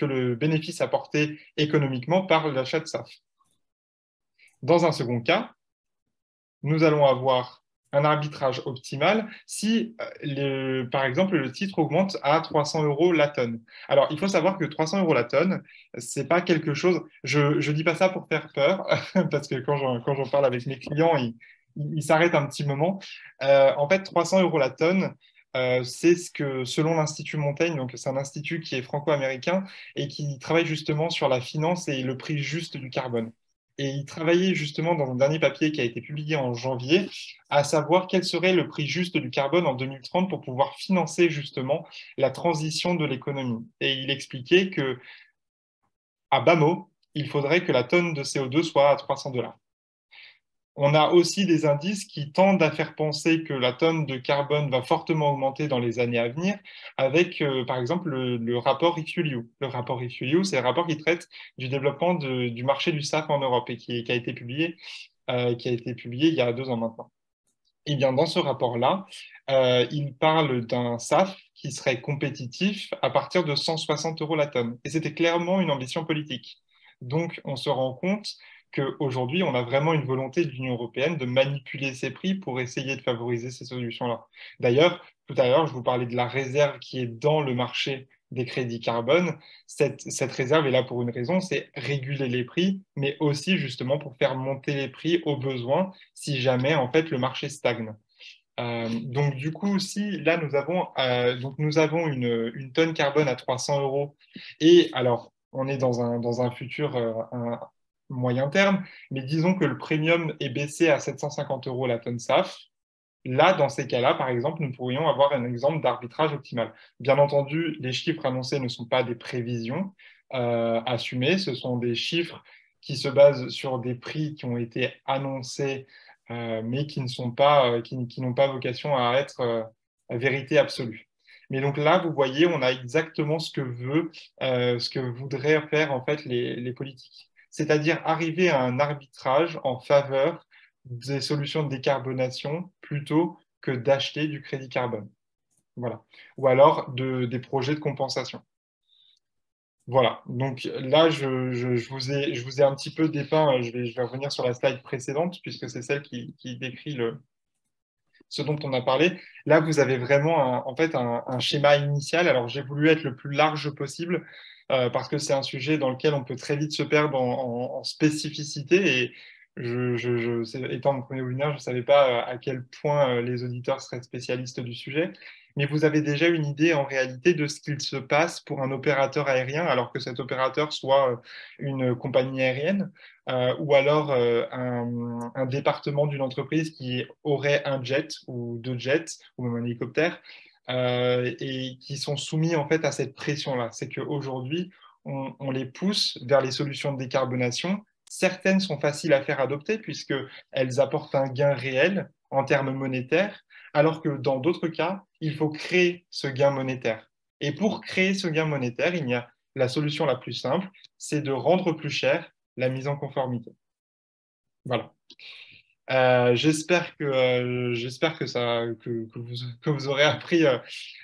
le bénéfice apporté économiquement par l'achat de SAF. Dans un second cas, nous allons avoir un arbitrage optimal si, par exemple, le titre augmente à 300 euros la tonne. Alors, il faut savoir que 300 euros la tonne, c'est pas quelque chose. Je ne dis pas ça pour faire peur, parce que quand j'en parle avec mes clients, ils s'arrêtent un petit moment. En fait, 300 euros la tonne, c'est ce que, selon l'Institut Montaigne, donc c'est un institut qui est franco-américain et qui travaille justement sur la finance et le prix juste du carbone. Et il travaillait justement dans un dernier papier qui a été publié en janvier, à savoir quel serait le prix juste du carbone en 2030 pour pouvoir financer justement la transition de l'économie. Et il expliquait que, à bas mot, il faudrait que la tonne de CO2 soit à 300 $. On a aussi des indices qui tendent à faire penser que la tonne de carbone va fortement augmenter dans les années à venir, avec par exemple le rapport ReFuelEU. Le rapport ReFuelEU, c'est un rapport qui traite du développement du marché du SAF en Europe et qui a été publié il y a 2 ans maintenant. Et bien dans ce rapport-là, il parle d'un SAF qui serait compétitif à partir de 160 euros la tonne. Et c'était clairement une ambition politique. Donc on se rend compte qu'aujourd'hui, on a vraiment une volonté de l'Union européenne de manipuler ces prix pour essayer de favoriser ces solutions-là. D'ailleurs, tout à l'heure, je vous parlais de la réserve qui est dans le marché des crédits carbone. Cette réserve est là pour une raison, c'est réguler les prix, mais aussi justement pour faire monter les prix au besoin si jamais en fait le marché stagne. Donc du coup, si là nous avons une tonne carbone à 300 euros et alors on est dans un futur un moyen terme, mais disons que le premium est baissé à 750 euros la tonne SAF. Là, dans ces cas-là, par exemple, nous pourrions avoir un exemple d'arbitrage optimal. Bien entendu, les chiffres annoncés ne sont pas des prévisions assumées, ce sont des chiffres qui se basent sur des prix qui ont été annoncés, mais qui ne sont pas, qui n'ont pas vocation à être vérité absolue. Mais donc là, vous voyez, on a exactement ce que voudraient faire en fait les politiques, c'est-à-dire arriver à un arbitrage en faveur des solutions de décarbonation plutôt que d'acheter du crédit carbone. Voilà. Ou alors des projets de compensation. Voilà. Donc là, je vous ai un petit peu dépeint, je vais revenir sur la slide précédente, puisque c'est celle qui décrit ce dont on a parlé. Là, vous avez vraiment en fait un schéma initial. Alors, j'ai voulu être le plus large possible parce que c'est un sujet dans lequel on peut très vite se perdre en spécificité. Et étant mon premier webinaire, je ne savais pas à quel point les auditeurs seraient spécialistes du sujet. Mais vous avez déjà une idée en réalité de ce qu'il se passe pour un opérateur aérien, alors que cet opérateur soit une compagnie aérienne ou alors un département d'une entreprise qui aurait un jet ou 2 jets ou même un hélicoptère et qui sont soumis en fait à cette pression-là. C'est qu'aujourd'hui, on les pousse vers les solutions de décarbonation, Certaines sont faciles à faire adopter puisqu'elles apportent un gain réel en termes monétaires, alors que dans d'autres cas, il faut créer ce gain monétaire. Et pour créer ce gain monétaire, il y a la solution la plus simple, c'est de rendre plus cher la mise en conformité. Voilà. J'espère que vous aurez appris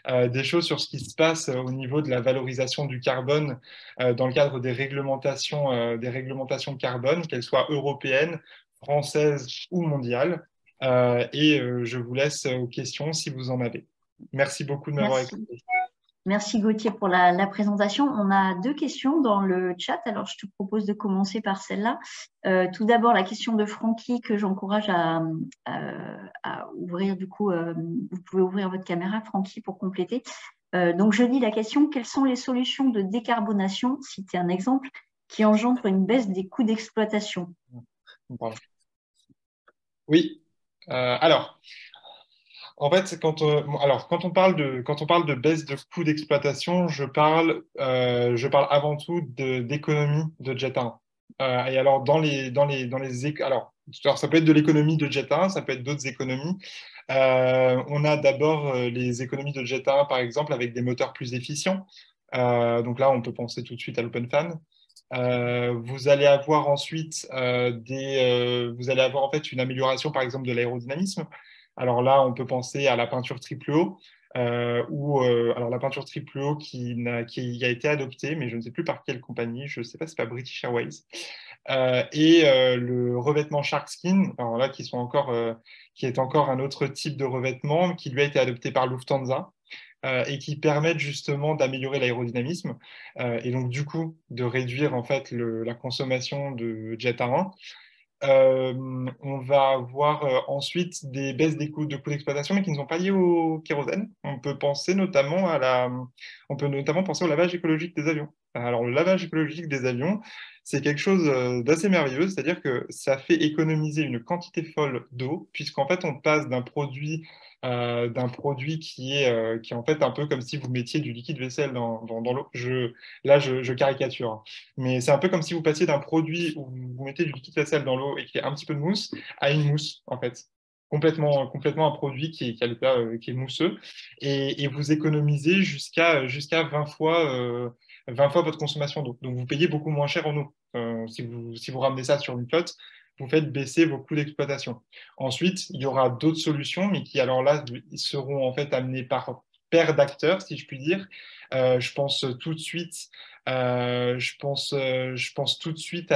des choses sur ce qui se passe au niveau de la valorisation du carbone dans le cadre des réglementations carbone, qu'elles soient européennes, françaises ou mondiales. Je vous laisse aux questions si vous en avez. Merci beaucoup de m'avoir Merci. écouté. Merci Gauthier pour la présentation. On a deux questions dans le chat, alors je te propose de commencer par celle-là. Tout d'abord, la question de Francky que j'encourage à ouvrir. Du coup, vous pouvez ouvrir votre caméra, Francky, pour compléter. Donc, je lis la question. Quelles sont les solutions de décarbonation, citer un exemple, qui engendrent une baisse des coûts d'exploitation? Oui. Alors, en fait, quand on parle de baisse de coûts d'exploitation, je parle avant tout d'économie de jet 1. Et alors, alors, ça peut être de l'économie de jet 1, ça peut être d'autres économies. On a d'abord les économies de jet 1, par exemple, avec des moteurs plus efficients. Donc là, on peut penser tout de suite à l'OpenFan. Vous allez avoir ensuite vous allez avoir en fait une amélioration, par exemple, de l'aérodynamisme. Alors là, on peut penser à la peinture triple O, alors la peinture triple O qui a été adoptée, mais je ne sais plus par quelle compagnie, je ne sais pas si c'est pas British Airways, le revêtement Shark Skin, alors là, qui est encore un autre type de revêtement qui lui a été adopté par Lufthansa. Et qui permettent justement d'améliorer l'aérodynamisme et donc du coup de réduire en fait la consommation de jet aérien. On va avoir ensuite des baisses des coûts d'exploitation, mais qui ne sont pas liées au kérosène. On peut notamment penser au lavage écologique des avions. Alors, le lavage écologique des avions, c'est quelque chose d'assez merveilleux, c'est-à-dire que ça fait économiser une quantité folle d'eau, puisqu'en fait, on passe d'un produit qui est en fait un peu comme si vous mettiez du liquide vaisselle dans l'eau. Je caricature, hein. Mais c'est un peu comme si vous passiez d'un produit où vous mettez du liquide vaisselle dans l'eau et qui est un petit peu de mousse à une mousse, en fait. Complètement un produit qui est mousseux. Et vous économisez jusqu'à 20 fois votre consommation d'eau. Donc vous payez beaucoup moins cher en eau. Si vous ramenez ça sur une flotte, vous faites baisser vos coûts d'exploitation. Ensuite, il y aura d'autres solutions, mais qui alors là ils seront en fait amenées par paire d'acteurs, si je puis dire. Je pense tout de suite je pense tout de suite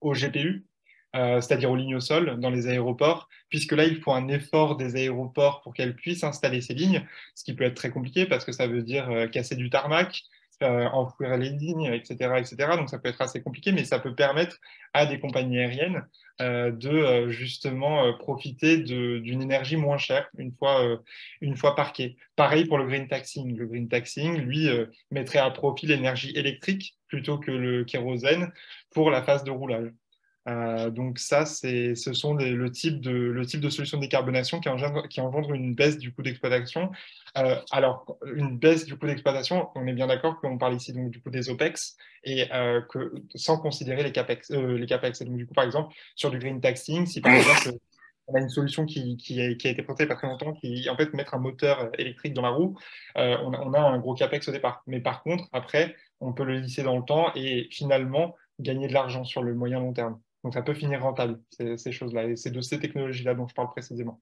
au GPU, c'est-à-dire aux lignes au sol dans les aéroports, puisque là, il faut un effort des aéroports pour qu'elles puissent installer ces lignes, ce qui peut être très compliqué parce que ça veut dire casser du tarmac, enfouir les lignes, etc., etc. Donc ça peut être assez compliqué, mais ça peut permettre à des compagnies aériennes de justement profiter d'une énergie moins chère une fois parquée. Pareil pour le green taxing. Le green taxing, lui, mettrait à profit l'énergie électrique plutôt que le kérosène pour la phase de roulage. Donc ça, ce sont le type de solution de décarbonation qui engendre une baisse du coût d'exploitation. Alors, une baisse du coût d'exploitation, on est bien d'accord qu'on parle ici donc, du coût des OPEX et sans considérer les CAPEX. Et donc, du coup, par exemple, sur du green taxing, si par exemple, on a une solution qui a été présentée il n'y a pas très longtemps, qui en fait mettre un moteur électrique dans la roue, on a un gros CAPEX au départ. Mais par contre, après, on peut le lisser dans le temps et finalement gagner de l'argent sur le moyen long terme. Donc ça peut finir rentable, ces choses-là. Et c'est de ces technologies-là dont je parle précisément.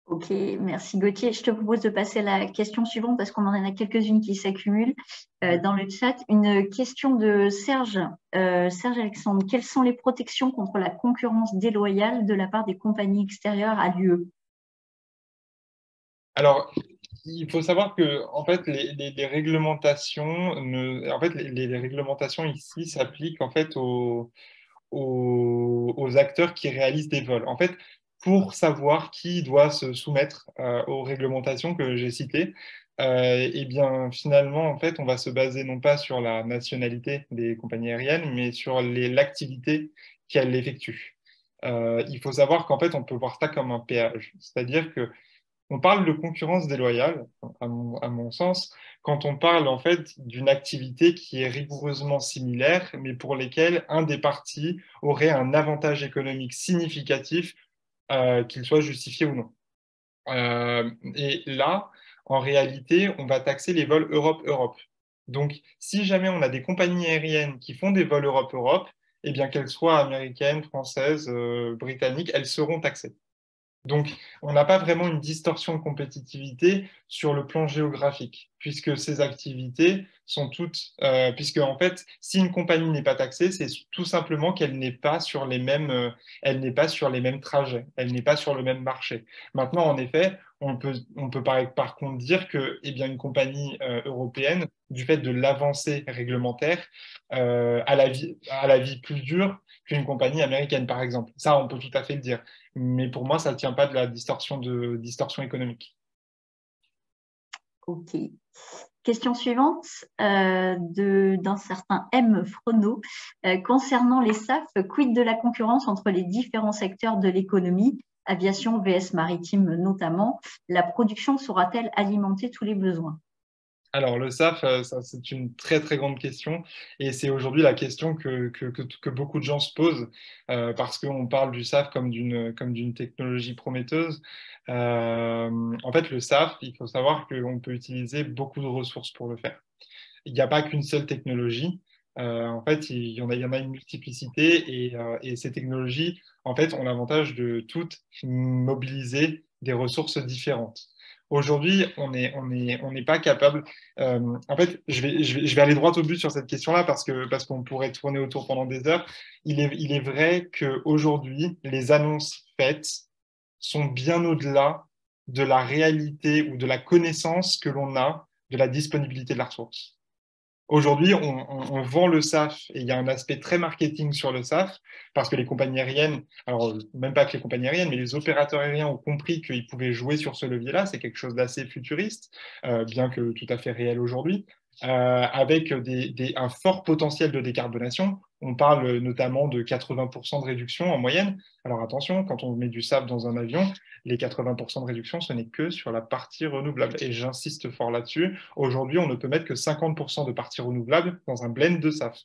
Ok, merci Gauthier. Je te propose de passer à la question suivante parce qu'on en a quelques-unes qui s'accumulent dans le chat. Une question de Serge. Serge Alexandre, quelles sont les protections contre la concurrence déloyale de la part des compagnies extérieures à l'UE? Alors, il faut savoir que en fait, les réglementations, les réglementations ici s'appliquent en fait aux acteurs qui réalisent des vols. En fait, pour savoir qui doit se soumettre aux réglementations que j'ai citées, eh bien, finalement, en fait, on va se baser non pas sur la nationalité des compagnies aériennes, mais sur l'activité qu'elles effectuent. Il faut savoir qu'en fait, on peut voir ça comme un péage. C'est-à-dire que on parle de concurrence déloyale, à mon sens, quand on parle en fait d'une activité qui est rigoureusement similaire, mais pour lesquelles un des parties aurait un avantage économique significatif, qu'il soit justifié ou non. Et là, en réalité, on va taxer les vols Europe-Europe. Donc, si jamais on a des compagnies aériennes qui font des vols Europe-Europe, eh bien qu'elles soient américaines, françaises, britanniques, elles seront taxées. Donc, on n'a pas vraiment une distorsion de compétitivité sur le plan géographique, puisque ces activités sont toutes, puisque en fait, si une compagnie n'est pas taxée, c'est tout simplement qu'elle n'est pas sur les mêmes, elle n'est pas sur les mêmes trajets, elle n'est pas sur le même marché. Maintenant, en effet, on peut par contre dire que, eh bien, une compagnie européenne, du fait de l'avancée réglementaire, à la vie plus dure qu'une compagnie américaine, par exemple. Ça, on peut tout à fait le dire. Mais pour moi, ça ne tient pas de la distorsion économique. Ok. Question suivante d'un certain M. Frono. Concernant les SAF, quid de la concurrence entre les différents secteurs de l'économie, aviation, VS maritime notamment? La production saura-t-elle alimenter tous les besoins? Alors, le SAF, ça, c'est une très, très grande question. Et c'est aujourd'hui la question que beaucoup de gens se posent parce qu'on parle du SAF comme d'une technologie prometteuse. En fait, le SAF, il faut savoir qu'on peut utiliser beaucoup de ressources pour le faire. Il n'y a pas qu'une seule technologie. En fait, il y en a une multiplicité et ces technologies, en fait, ont l'avantage de toutes mobiliser des ressources différentes. Aujourd'hui, on n'est pas capable. En fait, je vais aller droit au but sur cette question-là parce qu'on pourrait tourner autour pendant des heures. Il est vrai qu'aujourd'hui, les annonces faites sont bien au-delà de la réalité ou de la connaissance que l'on a de la disponibilité de la ressource. Aujourd'hui, on vend le SAF et il y a un aspect très marketing sur le SAF parce que les compagnies aériennes, alors même pas que les compagnies aériennes, mais les opérateurs aériens ont compris qu'ils pouvaient jouer sur ce levier-là. C'est quelque chose d'assez futuriste, bien que tout à fait réel aujourd'hui, avec un fort potentiel de décarbonation. On parle notamment de 80% de réduction en moyenne. Alors attention, quand on met du SAF dans un avion, les 80% de réduction, ce n'est que sur la partie renouvelable. Et j'insiste fort là-dessus. Aujourd'hui, on ne peut mettre que 50% de parties renouvelables dans un blend de SAF.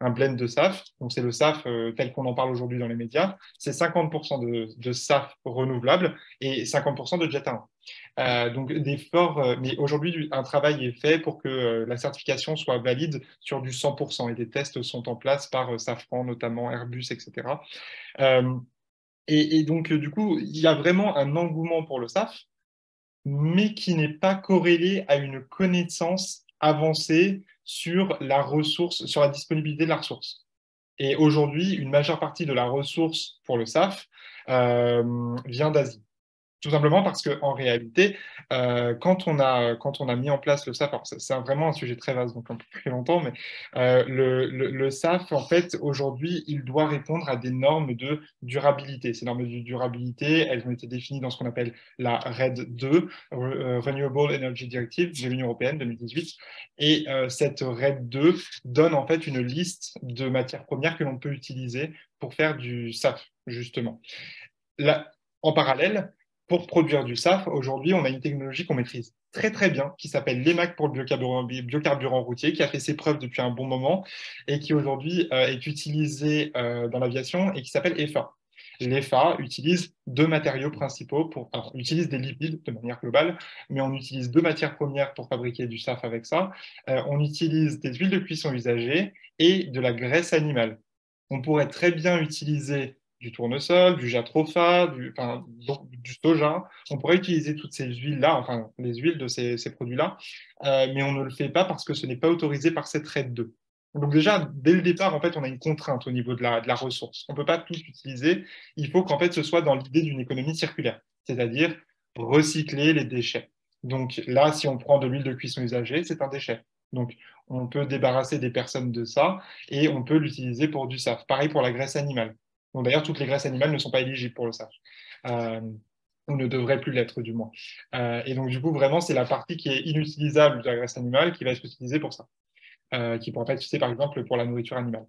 Un blend de SAF, donc c'est le SAF tel qu'on en parle aujourd'hui dans les médias, c'est 50% de SAF renouvelable et 50% de jet à 1. Donc mais aujourd'hui, un travail est fait pour que la certification soit valide sur du 100% et des tests sont en place par Safran, notamment Airbus, etc. Et donc, du coup, il y a vraiment un engouement pour le SAF, mais qui n'est pas corrélé à une connaissance avancée sur la ressource, sur la disponibilité de la ressource. Et aujourd'hui, une majeure partie de la ressource pour le SAF vient d'Asie. Tout simplement parce qu'en réalité, quand on a mis en place le SAF, alors c'est vraiment un sujet très vaste, donc un peu très longtemps, mais le SAF, en fait, aujourd'hui, il doit répondre à des normes de durabilité. Ces normes de durabilité, elles ont été définies dans ce qu'on appelle la RED 2, Renewable Energy Directive de l'Union européenne 2018. Et cette RED 2 donne en fait une liste de matières premières que l'on peut utiliser pour faire du SAF, justement. Là, en parallèle, pour produire du SAF, aujourd'hui, on a une technologie qu'on maîtrise très très bien, qui s'appelle l'EMAC pour le biocarburant routier, qui a fait ses preuves depuis un bon moment et qui aujourd'hui est utilisée dans l'aviation et qui s'appelle EFA. L'EFA utilise deux matériaux principaux alors, on utilise des lipides de manière globale, mais on utilise deux matières premières pour fabriquer du SAF avec ça. On utilise des huiles de cuisson usagées et de la graisse animale. On pourrait très bien utiliser du tournesol, du jatropha, du soja. On pourrait utiliser toutes ces huiles-là, enfin les huiles de ces produits-là, mais on ne le fait pas parce que ce n'est pas autorisé par cette RED 2. Donc déjà, dès le départ, en fait, on a une contrainte au niveau de la ressource. On ne peut pas tout utiliser. Il faut qu'en fait, ce soit dans l'idée d'une économie circulaire, c'est-à-dire recycler les déchets. Donc là, si on prend de l'huile de cuisson usagée, c'est un déchet. Donc on peut débarrasser des personnes de ça et on peut l'utiliser pour du SAF. Pareil pour la graisse animale. Donc d'ailleurs, toutes les graisses animales ne sont pas éligibles pour le SAF. Ou ne devraient plus l'être du moins. Et donc du coup, vraiment, c'est la partie qui est inutilisable de la graisse animale qui va être utilisée pour ça, qui pourra pas être utilisée par exemple pour la nourriture animale.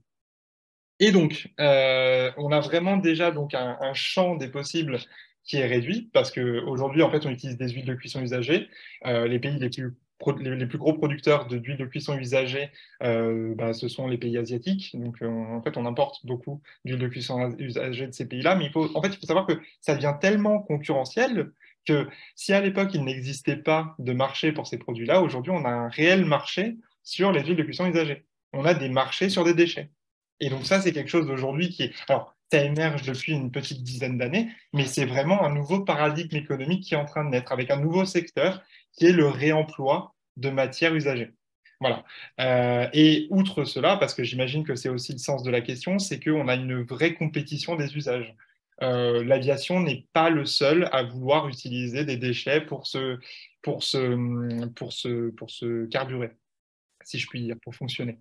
Et donc, on a vraiment déjà donc un champ des possibles qui est réduit parce qu'aujourd'hui, en fait, on utilise des huiles de cuisson usagées. Les pays les plus les plus gros producteurs d'huile de cuisson usagée, ce sont les pays asiatiques. Donc, en fait, on importe beaucoup d'huile de cuisson usagée de ces pays-là. Mais il faut savoir que ça devient tellement concurrentiel que si à l'époque, il n'existait pas de marché pour ces produits-là, aujourd'hui, on a un réel marché sur les huiles de cuisson usagées. On a des marchés sur des déchets. Et donc ça, c'est quelque chose d'aujourd'hui qui est... Alors, ça émerge depuis une petite dizaine d'années, mais c'est vraiment un nouveau paradigme économique qui est en train de naître, avec un nouveau secteur qui est le réemploi de matières usagées. Voilà. Et outre cela, parce que j'imagine que c'est aussi le sens de la question, c'est qu'on a une vraie compétition des usages. L'aviation n'est pas le seul à vouloir utiliser des déchets pour se carburer, si je puis dire, pour fonctionner.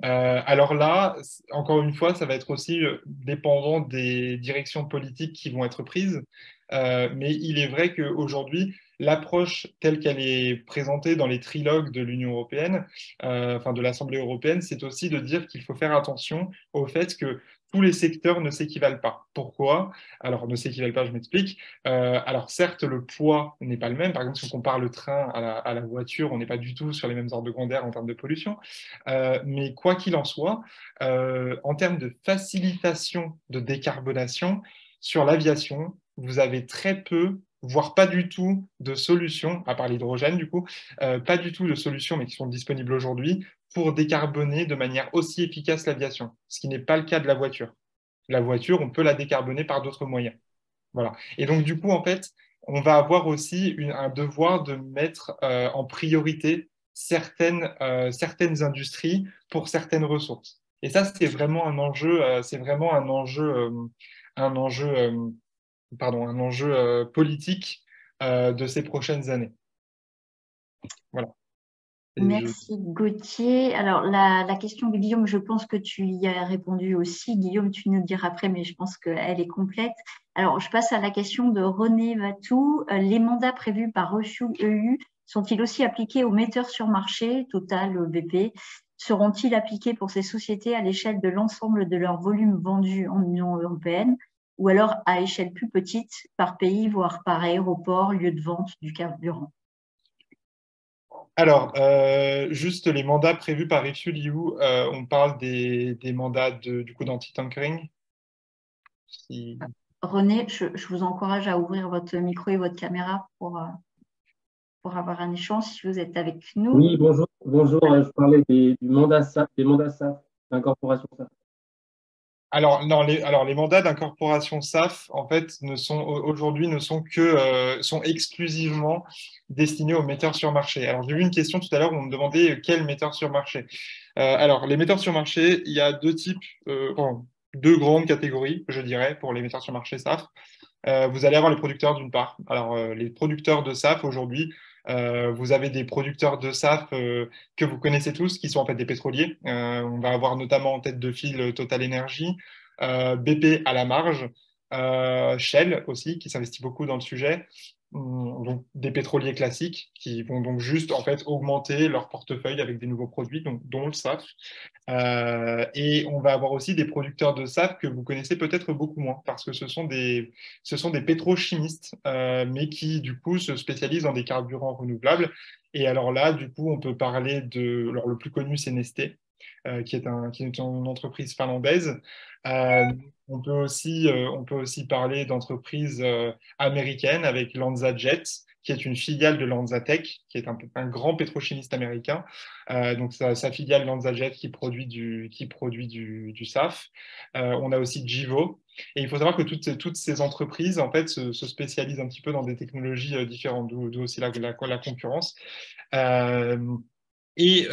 Alors là, encore une fois, ça va être aussi dépendant des directions politiques qui vont être prises. Mais il est vrai qu'aujourd'hui, l'approche telle qu'elle est présentée dans les trilogues de l'Union européenne, enfin de l'Assemblée européenne, c'est aussi de dire qu'il faut faire attention au fait que tous les secteurs ne s'équivalent pas. Pourquoi? Alors, ne s'équivalent pas, je m'explique. Alors, certes, le poids n'est pas le même. Par exemple, si on compare le train à la voiture, on n'est pas du tout sur les mêmes ordres de grandeur en termes de pollution. Mais quoi qu'il en soit, en termes de facilitation de décarbonation, sur l'aviation, vous avez très peu, voire pas du tout de solutions, à part l'hydrogène du coup, pas du tout de solutions, mais qui sont disponibles aujourd'hui, pour décarboner de manière aussi efficace l'aviation, ce qui n'est pas le cas de la voiture. La voiture, on peut la décarboner par d'autres moyens. Voilà. Et donc, du coup, en fait, on va avoir aussi un devoir de mettre en priorité certaines industries pour certaines ressources. Et ça, c'est vraiment un enjeu, un enjeu politique de ces prochaines années. Voilà. Merci Gauthier. Alors la question de Guillaume, je pense que tu y as répondu aussi. Guillaume, tu nous diras après, mais je pense qu'elle est complète. Alors je passe à la question de René Vatou. Les mandats prévus par Refuel EU sont-ils aussi appliqués aux metteurs sur marché, Total, BP? Seront-ils appliqués pour ces sociétés à l'échelle de l'ensemble de leur volume vendu en Union européenne ou alors à échelle plus petite par pays, voire par aéroport, lieu de vente du carburant? Alors, juste les mandats prévus par RefuelEU, on parle des mandats du coup d'anti-tankering. Si... René, je vous encourage à ouvrir votre micro et votre caméra pour avoir un échange si vous êtes avec nous. Oui, bonjour. Je parlais du mandat SAF, des mandats SAF, d'incorporation SAF. Alors, non, les mandats d'incorporation SAF, en fait, aujourd'hui sont exclusivement destinés aux metteurs sur marché. Alors, j'ai vu une question tout à l'heure où on me demandait quels metteurs sur marché. Alors, les metteurs sur marché, il y a deux types, deux grandes catégories, je dirais, pour les metteurs sur marché SAF. Vous allez avoir les producteurs d'une part. Alors, les producteurs de SAF aujourd'hui, vous avez des producteurs de SAF que vous connaissez tous, qui sont en fait des pétroliers. On va avoir notamment en tête de file Total Energy, BP à la marge, Shell aussi, qui s'investit beaucoup dans le sujet. Donc des pétroliers classiques qui vont donc juste en fait augmenter leur portefeuille avec des nouveaux produits, donc, dont le SAF. Et on va avoir aussi des producteurs de SAF que vous connaissez peut-être beaucoup moins, parce que ce sont des pétrochimistes, mais qui du coup se spécialisent dans des carburants renouvelables. Et alors là, du coup, on peut parler alors le plus connu, c'est Nestlé, qui est une entreprise finlandaise. On peut aussi parler d'entreprises américaines avec LanzaJet, qui est une filiale de LanzaTech, qui est un grand pétrochimiste américain. Donc sa filiale LanzaJet qui produit du SAF. On a aussi Gevo. Et il faut savoir que toutes ces entreprises en fait se spécialisent un petit peu dans des technologies différentes, d'où aussi la concurrence. Et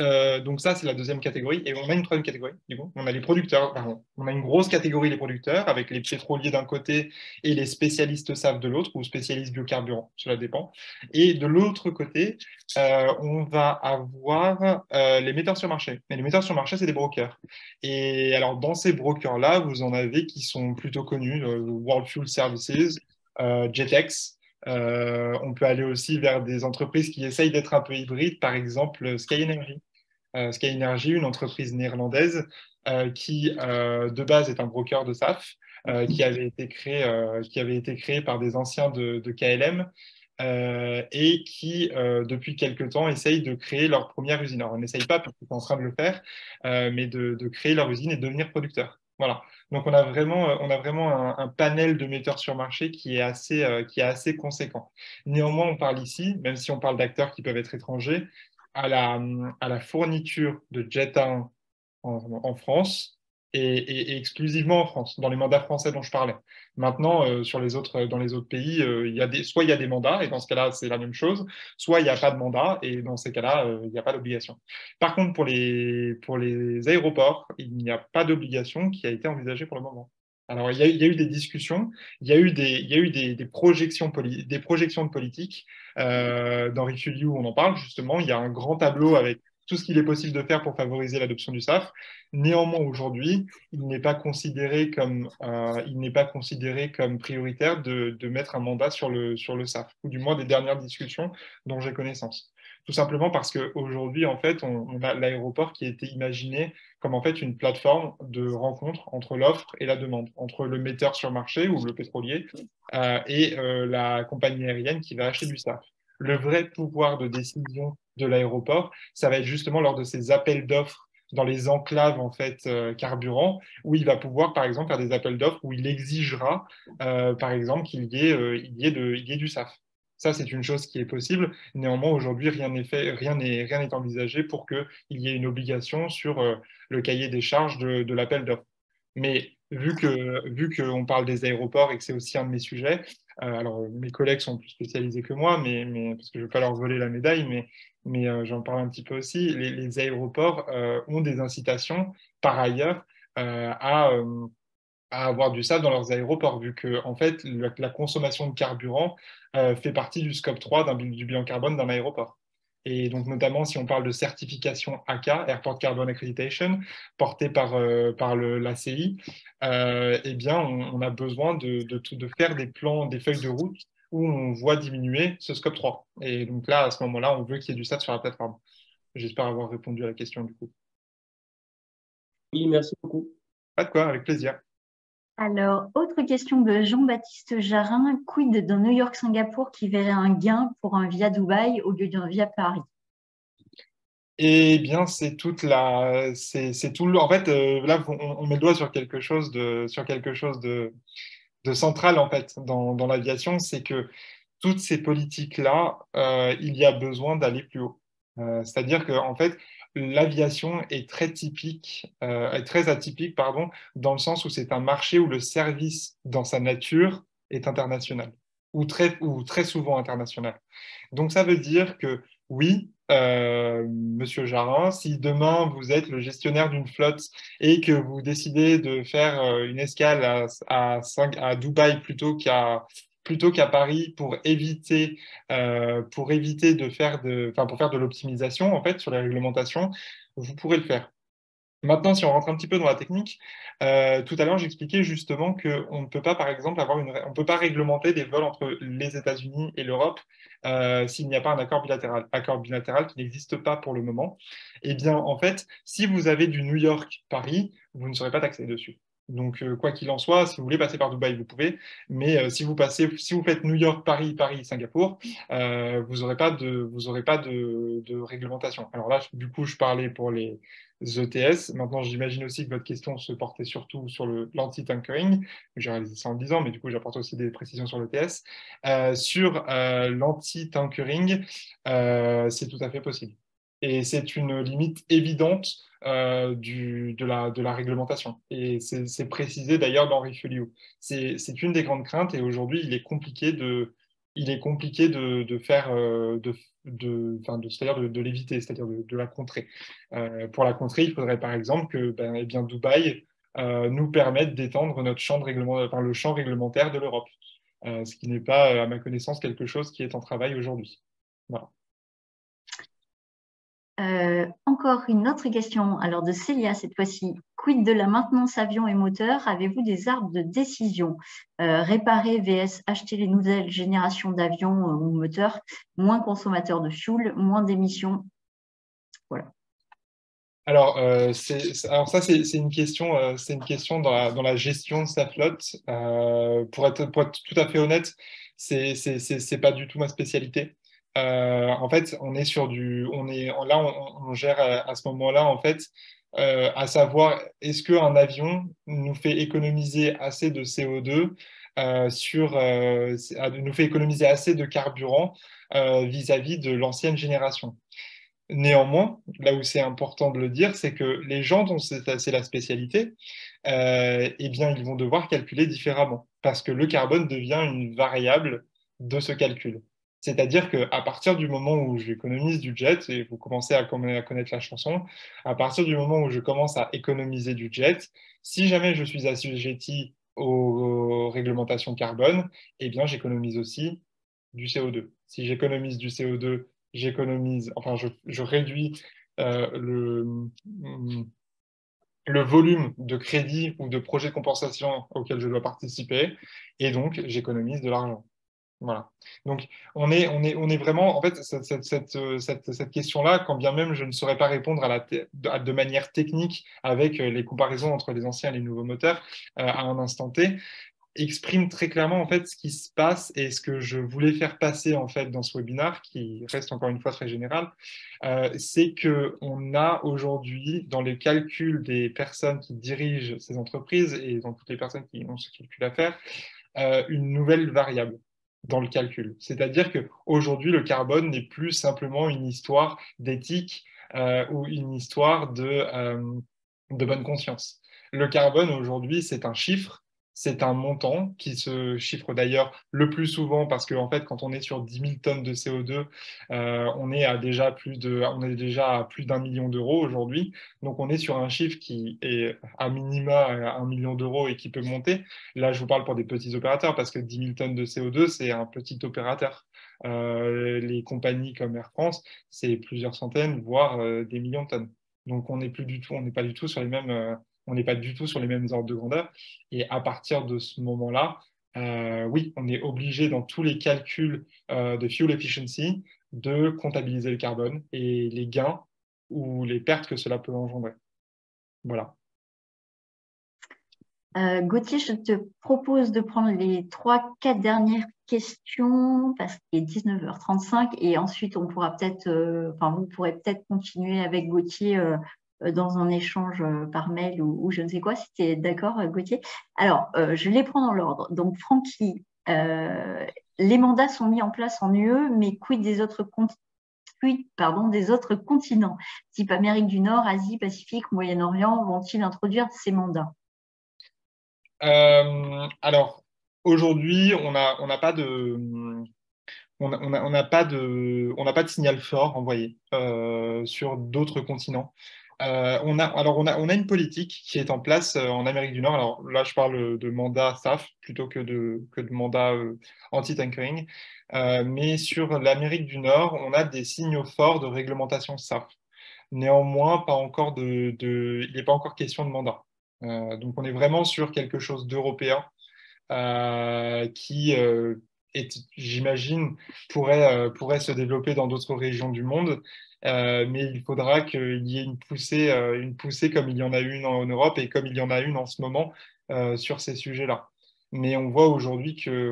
donc ça, c'est la deuxième catégorie. Et on a une troisième catégorie, du coup. On a les producteurs, pardon. On a une grosse catégorie, les producteurs, avec les pétroliers d'un côté et les spécialistes SAF de l'autre, ou spécialistes biocarburants, cela dépend. Et de l'autre côté, on va avoir les metteurs sur marché. Et les metteurs sur marché, c'est des brokers. Et alors, dans ces brokers-là, vous en avez qui sont plutôt connus, World Fuel Services, Jetex. On peut aller aussi vers des entreprises qui essayent d'être un peu hybrides, par exemple Sky Energy. Sky Energy, une entreprise néerlandaise qui, de base, est un broker de SAF, qui avait été créé par des anciens de KLM. et qui, depuis quelque temps, essayent de créer leur première usine. Alors, on n'essaye pas, parce qu'ils sont en train de le faire, mais de créer leur usine et de devenir producteur. Voilà. Donc, on a vraiment un panel de metteurs sur marché qui est assez conséquent. Néanmoins, on parle ici, même si on parle d'acteurs qui peuvent être étrangers, à la fourniture de Jet A1 en France et exclusivement en France, dans les mandats français dont je parlais. Maintenant, dans les autres pays, soit il y a des mandats, et dans ce cas-là, c'est la même chose, soit il n'y a pas de mandat, et dans ces cas-là, il n'y a pas d'obligation. Par contre, pour les aéroports, il n'y a pas d'obligation qui a été envisagée pour le moment. Alors, il y a eu des discussions, il y a eu des projections, des projections de politique. Dans Refuel You, on en parle justement. Il y a un grand tableau avec tout ce qu'il est possible de faire pour favoriser l'adoption du SAF. Néanmoins, aujourd'hui, il n'est pas considéré comme prioritaire de mettre un mandat sur le SAF, ou du moins des dernières discussions dont j'ai connaissance. Tout simplement parce qu'aujourd'hui, en fait, on a l'aéroport qui a été imaginé comme en fait une plateforme de rencontre entre l'offre et la demande, entre le metteur sur marché ou le pétrolier et la compagnie aérienne qui va acheter du SAF. Le vrai pouvoir de décision de l'aéroport, ça va être justement lors de ces appels d'offres dans les enclaves en fait carburant, où il va pouvoir par exemple faire des appels d'offres où il exigera par exemple il y ait du SAF. Ça, c'est une chose qui est possible. Néanmoins, aujourd'hui, rien n'est envisagé pour qu'il y ait une obligation sur le cahier des charges de l'appel d'offres. Mais vu qu'on parle des aéroports et que c'est aussi un de mes sujets, alors mes collègues sont plus spécialisés que moi, parce que je ne veux pas leur voler la médaille, mais j'en parle un petit peu aussi. Les aéroports ont des incitations, par ailleurs, à avoir du SAF dans leurs aéroports, vu que en fait, la consommation de carburant fait partie du scope 3 du bilan carbone d'un aéroport. Et donc, notamment, si on parle de certification AK, Airport Carbon Accreditation, portée par l'ACI, eh bien, on a besoin de faire des plans, des feuilles de route où on voit diminuer ce scope 3. Et donc là, à ce moment-là, on veut qu'il y ait du SAF sur la plateforme. J'espère avoir répondu à la question du coup. Oui, merci beaucoup. Pas de quoi, avec plaisir. Alors, autre question de Jean-Baptiste Jarin, quid de New York-Singapour qui verrait un gain pour un via Dubaï au lieu d'un via Paris? Eh bien, c'est tout en fait, là, on met le doigt sur quelque chose de central, en fait, dans l'aviation, c'est que toutes ces politiques-là, il y a besoin d'aller plus haut. C'est-à-dire que, en fait, l'aviation est très atypique, pardon, dans le sens où c'est un marché où le service, dans sa nature, est international, ou très souvent international. Donc, ça veut dire que oui, Monsieur Jarin, si demain vous êtes le gestionnaire d'une flotte et que vous décidez de faire une escale à Dubaï plutôt qu'à Paris pour éviter pour faire de l'optimisation en fait sur les réglementations, vous pourrez le faire. Maintenant, si on rentre un petit peu dans la technique, tout à l'heure, j'expliquais justement qu'on ne peut pas, par exemple, on peut pas réglementer des vols entre les États-Unis et l'Europe s'il n'y a pas un accord bilatéral qui n'existe pas pour le moment. Eh bien, en fait, si vous avez du New York-Paris, vous ne serez pas taxé dessus. Donc, quoi qu'il en soit, si vous voulez passer par Dubaï, vous pouvez. Mais si vous faites New York, Paris, Paris, Singapour, vous aurez pas de réglementation. Alors là, du coup, je parlais pour les ETS. Maintenant, j'imagine aussi que votre question se portait surtout sur l'anti-tankering. J'ai réalisé ça en le disant, mais du coup, j'apporte aussi des précisions sur l'ETS. Sur l'anti-tankering, c'est tout à fait possible. Et c'est une limite évidente de la réglementation. Et c'est précisé d'ailleurs dans Refuel You. C'est une des grandes craintes et aujourd'hui, il est compliqué de faire, c'est-à-dire de l'éviter, c'est-à-dire de la contrer. Pour la contrer, il faudrait par exemple que eh bien, Dubaï nous permette d'étendre le champ réglementaire de l'Europe, ce qui n'est pas, à ma connaissance, quelque chose qui est en travail aujourd'hui. Voilà. Encore une autre question, alors de Célia cette fois-ci. Quid de la maintenance avion et moteur? Avez-vous des arbres de décision? Réparer vs acheter les nouvelles générations d'avions ou moteurs, moins consommateurs de fuel, moins d'émissions? Voilà. Alors, ça, c'est une question dans la gestion de sa flotte. Pour être tout à fait honnête, c'est pas du tout ma spécialité. En fait, on est sur là, on gère à ce moment-là, en fait, à savoir, est-ce qu'un avion nous fait économiser assez de CO2 nous fait économiser assez de carburant vis-à-vis de l'ancienne génération. Néanmoins, là où c'est important de le dire, c'est que les gens dont c'est la spécialité, eh bien, ils vont devoir calculer différemment parce que le carbone devient une variable de ce calcul. C'est-à-dire qu'à partir du moment où j'économise du jet, et vous commencez à connaître la chanson, à partir du moment où je commence à économiser du jet, si jamais je suis assujetti aux réglementations carbone, eh bien, j'économise aussi du CO2. Si j'économise du CO2, je réduis le volume de crédit ou de projet de compensation auquel je dois participer, et donc j'économise de l'argent. Voilà. Donc, on est vraiment, en fait, cette question-là, quand bien même je ne saurais pas répondre de manière technique avec les comparaisons entre les anciens et les nouveaux moteurs à un instant T, exprime très clairement en fait ce qui se passe et ce que je voulais faire passer en fait dans ce webinaire qui reste encore une fois très général, c'est que on a aujourd'hui dans les calculs des personnes qui dirigent ces entreprises et dans toutes les personnes qui ont ce calcul à faire, une nouvelle variable dans le calcul. C'est-à-dire que aujourd'hui le carbone n'est plus simplement une histoire d'éthique ou une histoire de bonne conscience. Le carbone aujourd'hui c'est un chiffre, c'est un montant qui se chiffre d'ailleurs le plus souvent parce que en fait, quand on est sur 10 000 tonnes de CO2, on est on est déjà à plus d'1 million d'euros aujourd'hui. Donc, on est sur un chiffre qui est à minima à 1 million d'euros et qui peut monter. Là, je vous parle pour des petits opérateurs parce que 10 000 tonnes de CO2, c'est un petit opérateur. Les compagnies comme Air France, c'est plusieurs centaines, voire des millions de tonnes. Donc, on n'est pas du tout sur les mêmes, on n'est pas du tout sur les mêmes ordres de grandeur. Et à partir de ce moment-là, oui, on est obligé dans tous les calculs de fuel efficiency de comptabiliser le carbone et les gains ou les pertes que cela peut engendrer. Voilà. Gauthier, je te propose de prendre les 3-4 dernières questions parce qu'il est 19h35 et ensuite on pourra peut-être, vous pourrez peut-être continuer avec Gauthier dans un échange par mail ou je ne sais quoi, si tu es d'accord, Gauthier. Alors, je les prends dans l'ordre. Donc, Francky, les mandats sont mis en place en UE, mais quid des autres continents, type Amérique du Nord, Asie, Pacifique, Moyen-Orient, vont-ils introduire ces mandats? Alors, aujourd'hui, on n'a pas de, on n'a pas de signal fort envoyé sur d'autres continents. On a une politique qui est en place en Amérique du Nord. Alors là, je parle de mandat SAF plutôt que de mandat anti-tankering. Mais sur l'Amérique du Nord, on a des signaux forts de réglementation SAF. Néanmoins, il n'est pas encore question de mandat. Donc, on est vraiment sur quelque chose d'européen qui, j'imagine, pourrait se développer dans d'autres régions du monde. Mais il faudra qu'il y ait une poussée comme il y en a une en Europe et comme il y en a une en ce moment sur ces sujets-là. Mais on voit aujourd'hui que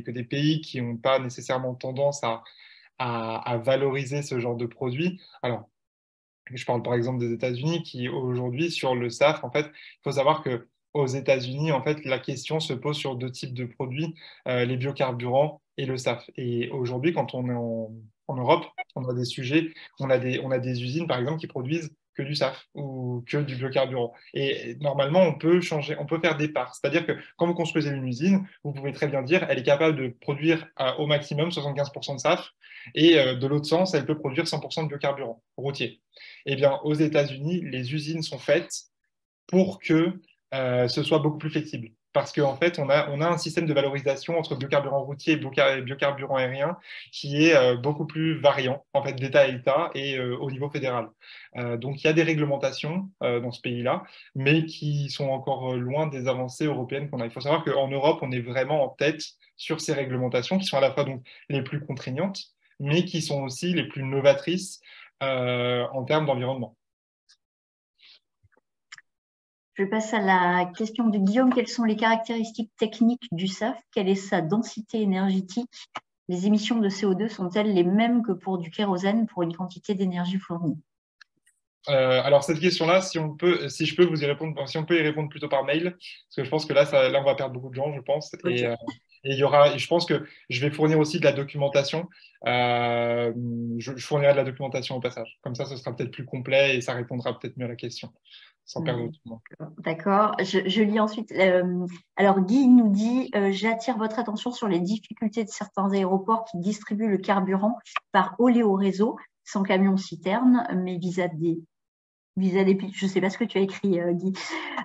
des pays qui n'ont pas nécessairement tendance à valoriser ce genre de produits. Alors, je parle par exemple des États-Unis qui aujourd'hui sur le SAF, en fait, il faut savoir que aux États-Unis, en fait, la question se pose sur deux types de produits, les biocarburants et le SAF. Et aujourd'hui, quand on est en Europe, on a des sujets, on a des usines par exemple qui produisent que du SAF ou que du biocarburant. Et normalement, on peut changer, on peut faire des parts. C'est-à-dire que quand vous construisez une usine, vous pouvez très bien dire, elle est capable de produire au maximum 75% de SAF et de l'autre sens, elle peut produire 100% de biocarburant routier. Eh bien, aux États-Unis, les usines sont faites pour que ce soit beaucoup plus flexible. Parce qu'en fait, on a un système de valorisation entre biocarburant routier et biocarburant aérien qui est beaucoup plus variant, en fait, d'État à État et au niveau fédéral. Donc, il y a des réglementations dans ce pays-là, mais qui sont encore loin des avancées européennes qu'on a. Il faut savoir qu'en Europe, on est vraiment en tête sur ces réglementations qui sont à la fois donc, les plus contraignantes, mais qui sont aussi les plus novatrices en termes d'environnement. Je passe à la question de Guillaume. Quelles sont les caractéristiques techniques du SAF? Quelle est sa densité énergétique? Les émissions de CO2 sont-elles les mêmes que pour du kérosène pour une quantité d'énergie fournie? Alors cette question-là, si je peux vous y répondre, si on peut y répondre plutôt par mail, parce que je pense que là on va perdre beaucoup de gens, je pense, Ok. et je pense que je vais fournir aussi de la documentation. Je fournirai de la documentation au passage. Comme ça, ce sera peut-être plus complet et ça répondra peut-être mieux à la question, sans perdre tout le monde. D'accord. Je lis ensuite. Alors, Guy nous dit j'attire votre attention sur les difficultés de certains aéroports qui distribuent le carburant par oléoréseau, sans camion-citerne, mais via des piles. Je ne sais pas ce que tu as écrit, Guy.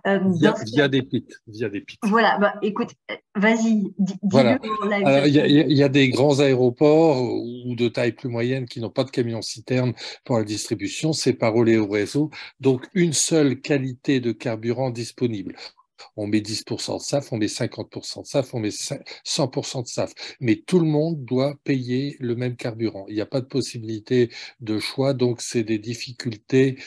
Via des pits. Voilà, bah, écoute, vas-y, dis-le Voilà. en live. Il y a des grands aéroports ou de taille plus moyenne qui n'ont pas de camion-citerne pour la distribution, c'est par oléoréseau, donc une seule qualité de carburant disponible. On met 10% de SAF, on met 50% de SAF, on met 100% de SAF. Mais tout le monde doit payer le même carburant. Il n'y a pas de possibilité de choix, donc c'est des difficultés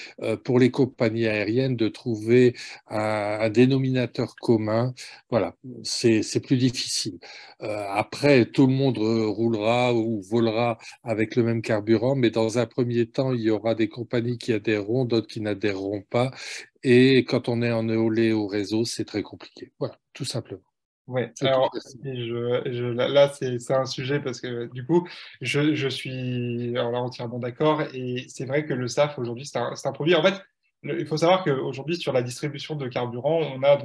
pour les compagnies aériennes de trouver un dénominateur commun. Voilà, c'est plus difficile. Après, tout le monde roulera ou volera avec le même carburant, mais dans un premier temps, il y aura des compagnies qui adhéreront, d'autres qui n'adhéreront pas. Et quand on est en éolé au réseau, c'est très compliqué. Voilà, tout simplement. Ouais, C'est tout alors facile. là c'est un sujet parce que du coup je suis alors là entièrement d'accord et c'est vrai que le SAF aujourd'hui c'est un produit en fait il faut savoir qu'aujourd'hui sur la distribution de carburant on a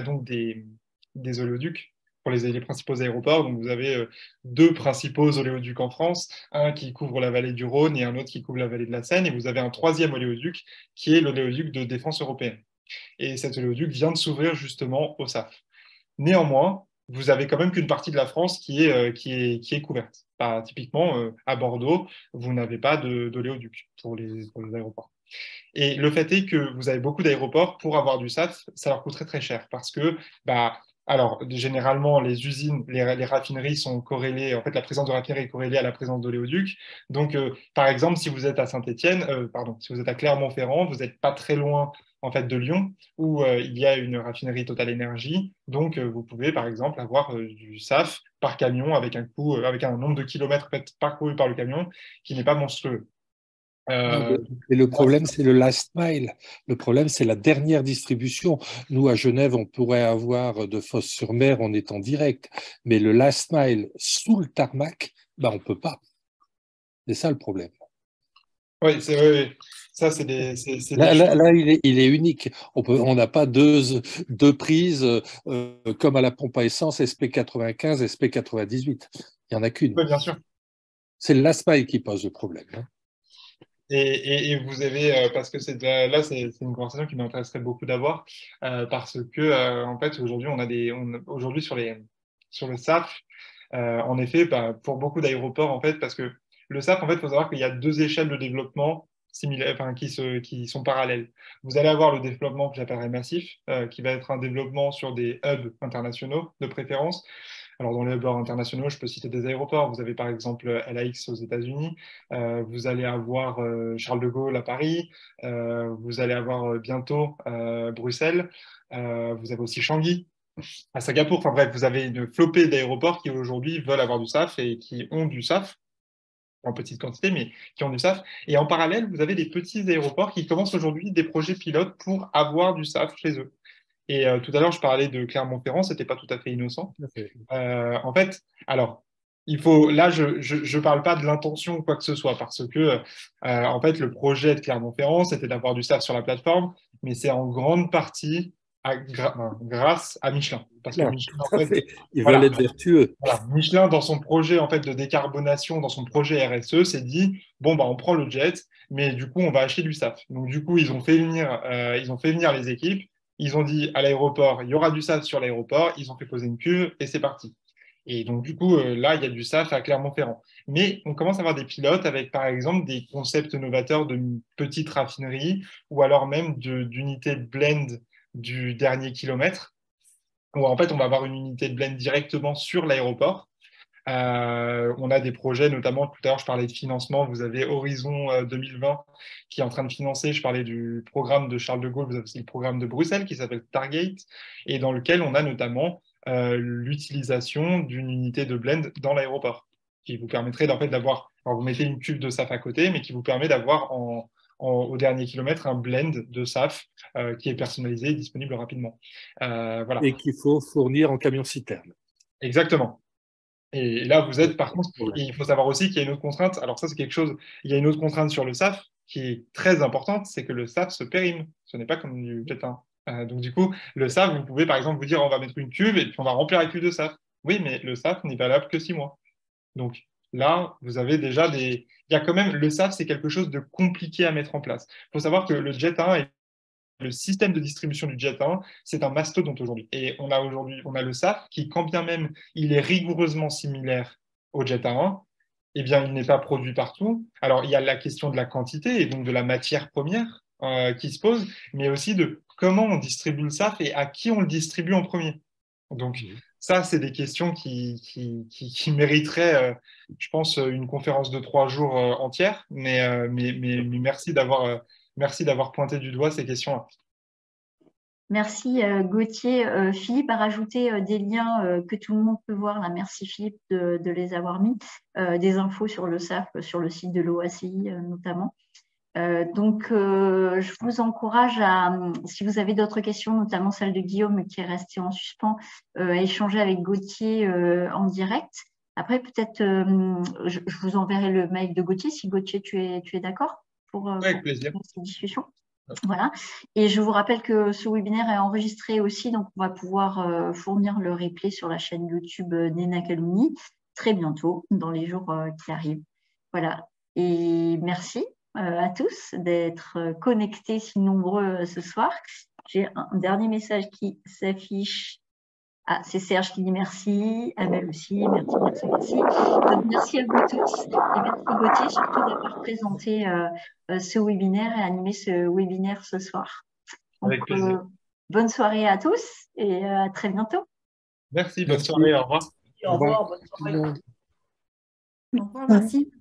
donc des oléoducs pour les principaux aéroports donc vous avez deux principaux oléoducs en France, un qui couvre la vallée du Rhône et un autre qui couvre la vallée de la Seine et vous avez un troisième oléoduc qui est l'oléoduc de défense européenne et cet oléoduc vient de s'ouvrir justement au SAF. Néanmoins, vous avez quand même qu'une partie de la France qui est couverte. Typiquement, à Bordeaux, vous n'avez pas d'oléoduc pour les aéroports. Et le fait est que vous avez beaucoup d'aéroports, pour avoir du SAF, ça leur coûterait très cher parce que, alors, généralement, les usines, les raffineries sont corrélées, en fait, la présence de raffineries est corrélée à la présence d'oléoducs. Donc, par exemple, si vous êtes à Saint-Étienne, pardon, si vous êtes à Clermont-Ferrand, vous n'êtes pas très loin, en fait, de Lyon, où il y a une raffinerie Total Énergie. Donc, vous pouvez, par exemple, avoir du SAF par camion avec un coût, avec un nombre de kilomètres en fait, parcourus par le camion qui n'est pas monstrueux. Non, Euh, et le problème, c'est le last mile. Le problème, c'est la dernière distribution. Nous, à Genève, on pourrait avoir de Fos-sur-Mer en étant direct. Mais le last mile sous le tarmac, on ne peut pas. C'est ça le problème. Oui, oui. Ça, c'est des choses. Là, il est unique. On n'a pas deux prises comme à la pompe à essence SP95, SP98. Il n'y en a qu'une. Oui, bien sûr. C'est le last mile qui pose le problème. Hein. Et vous avez, parce que là, c'est une conversation qui m'intéresserait beaucoup d'avoir, parce que, en fait, aujourd'hui, aujourd'hui, sur le SAF, en effet, pour beaucoup d'aéroports, en fait, parce que le SAF, en fait, il faut savoir qu'il y a deux échelles de développement similaires, enfin, qui sont parallèles. Vous allez avoir le développement que j'appellerais massif, qui va être un développement sur des hubs internationaux de préférence. Alors, dans les hubs internationaux, je peux citer des aéroports. Vous avez par exemple LAX aux États-Unis, vous allez avoir Charles de Gaulle à Paris, vous allez avoir bientôt Bruxelles, vous avez aussi Changi à Singapour. Enfin bref, vous avez une flopée d'aéroports qui aujourd'hui veulent avoir du SAF et qui ont du SAF en petite quantité, mais qui ont du SAF. Et en parallèle, vous avez des petits aéroports qui commencent aujourd'hui des projets pilotes pour avoir du SAF chez eux. Et tout à l'heure, je parlais de Clermont-Ferrand, c'était pas tout à fait innocent. En fait, alors, là, je parle pas de l'intention ou quoi que ce soit, parce que, en fait, le projet de Clermont-Ferrand, c'était d'avoir du SAF sur la plateforme, mais c'est en grande partie grâce à Michelin. Parce que Non, Michelin, tout en à fait, fait. Ils veulent voilà, être vertueux. Michelin, dans son projet, en fait, de décarbonation, dans son projet RSE, s'est dit, bon, on prend le jet, mais du coup, on va acheter du SAF. Donc, du coup, ils ont fait venir les équipes, ils ont dit à l'aéroport, il y aura du SAF sur l'aéroport, ils ont fait poser une cuve et c'est parti. Et donc, du coup, là, il y a du SAF à Clermont-Ferrand. Mais on commence à avoir des pilotes avec, par exemple, des concepts novateurs de petites raffineries ou alors même d'unités de blend du dernier kilomètre, où en fait, on va avoir une unité de blend directement sur l'aéroport. On a des projets, notamment tout à l'heure, je parlais de financement. Vous avez Horizon 2020 qui est en train de financer. Je parlais du programme de Charles de Gaulle. Vous avez aussi le programme de Bruxelles qui s'appelle Targate et dans lequel on a notamment l'utilisation d'une unité de blend dans l'aéroport qui vous permettrait en fait d'avoir, alors vous mettez une cuve de SAF à côté, mais qui vous permet d'avoir au dernier kilomètre un blend de SAF qui est personnalisé et disponible rapidement. Voilà. Et qu'il faut fournir en camion-citerne. Exactement. Et là, vous êtes, par contre, il faut savoir aussi qu'il y a une autre contrainte. Alors ça, c'est quelque chose, il y a une autre contrainte sur le SAF qui est très importante, c'est que le SAF se périme. Ce n'est pas comme du jet 1. Donc du coup, le SAF, vous pouvez par exemple vous dire, on va mettre une cuve et puis on va remplir la cuve de SAF. Oui, mais le SAF n'est valable que 6 mois. Donc là, vous avez déjà des... Il y a quand même, le SAF, c'est quelque chose de compliqué à mettre en place. Il faut savoir que le jet 1 est le système de distribution du Jet 1, c'est un mastodonte aujourd'hui. Et on a le SAF qui, quand bien même il est rigoureusement similaire au Jet 1, eh bien, il n'est pas produit partout. Alors, il y a la question de la quantité et donc de la matière première qui se pose, mais aussi de comment on distribue le SAF et à qui on le distribue en premier. Donc, ça, c'est des questions qui mériteraient, je pense, une conférence de 3 jours entière. Mais merci d'avoir pointé du doigt ces questions-là. Merci Gauthier. Philippe a rajouté des liens que tout le monde peut voir. Là. Merci Philippe de les avoir mis. Des infos sur le SAF, sur le site de l'OACI notamment. Donc, je vous encourage si vous avez d'autres questions, notamment celle de Guillaume qui est restée en suspens, à échanger avec Gauthier en direct. Après, peut-être, je vous enverrai le mail de Gauthier, si Gauthier, tu es d'accord pour Avec plaisir. cette discussion. Voilà. Et je vous rappelle que ce webinaire est enregistré aussi, donc on va pouvoir fournir le replay sur la chaîne YouTube Nena Kalouni très bientôt, dans les jours qui arrivent. Voilà. Et merci à tous d'être connectés si nombreux ce soir. J'ai un dernier message qui s'affiche. Ah, c'est Serge qui dit merci, Amel aussi, merci. Donc, merci à vous tous et merci Gauthier surtout d'avoir présenté ce webinaire et animé ce webinaire ce soir. Donc, avec plaisir. Bonne soirée à tous et à très bientôt. Merci, bonne soirée, au revoir. Au revoir, bonne soirée. Au revoir, merci.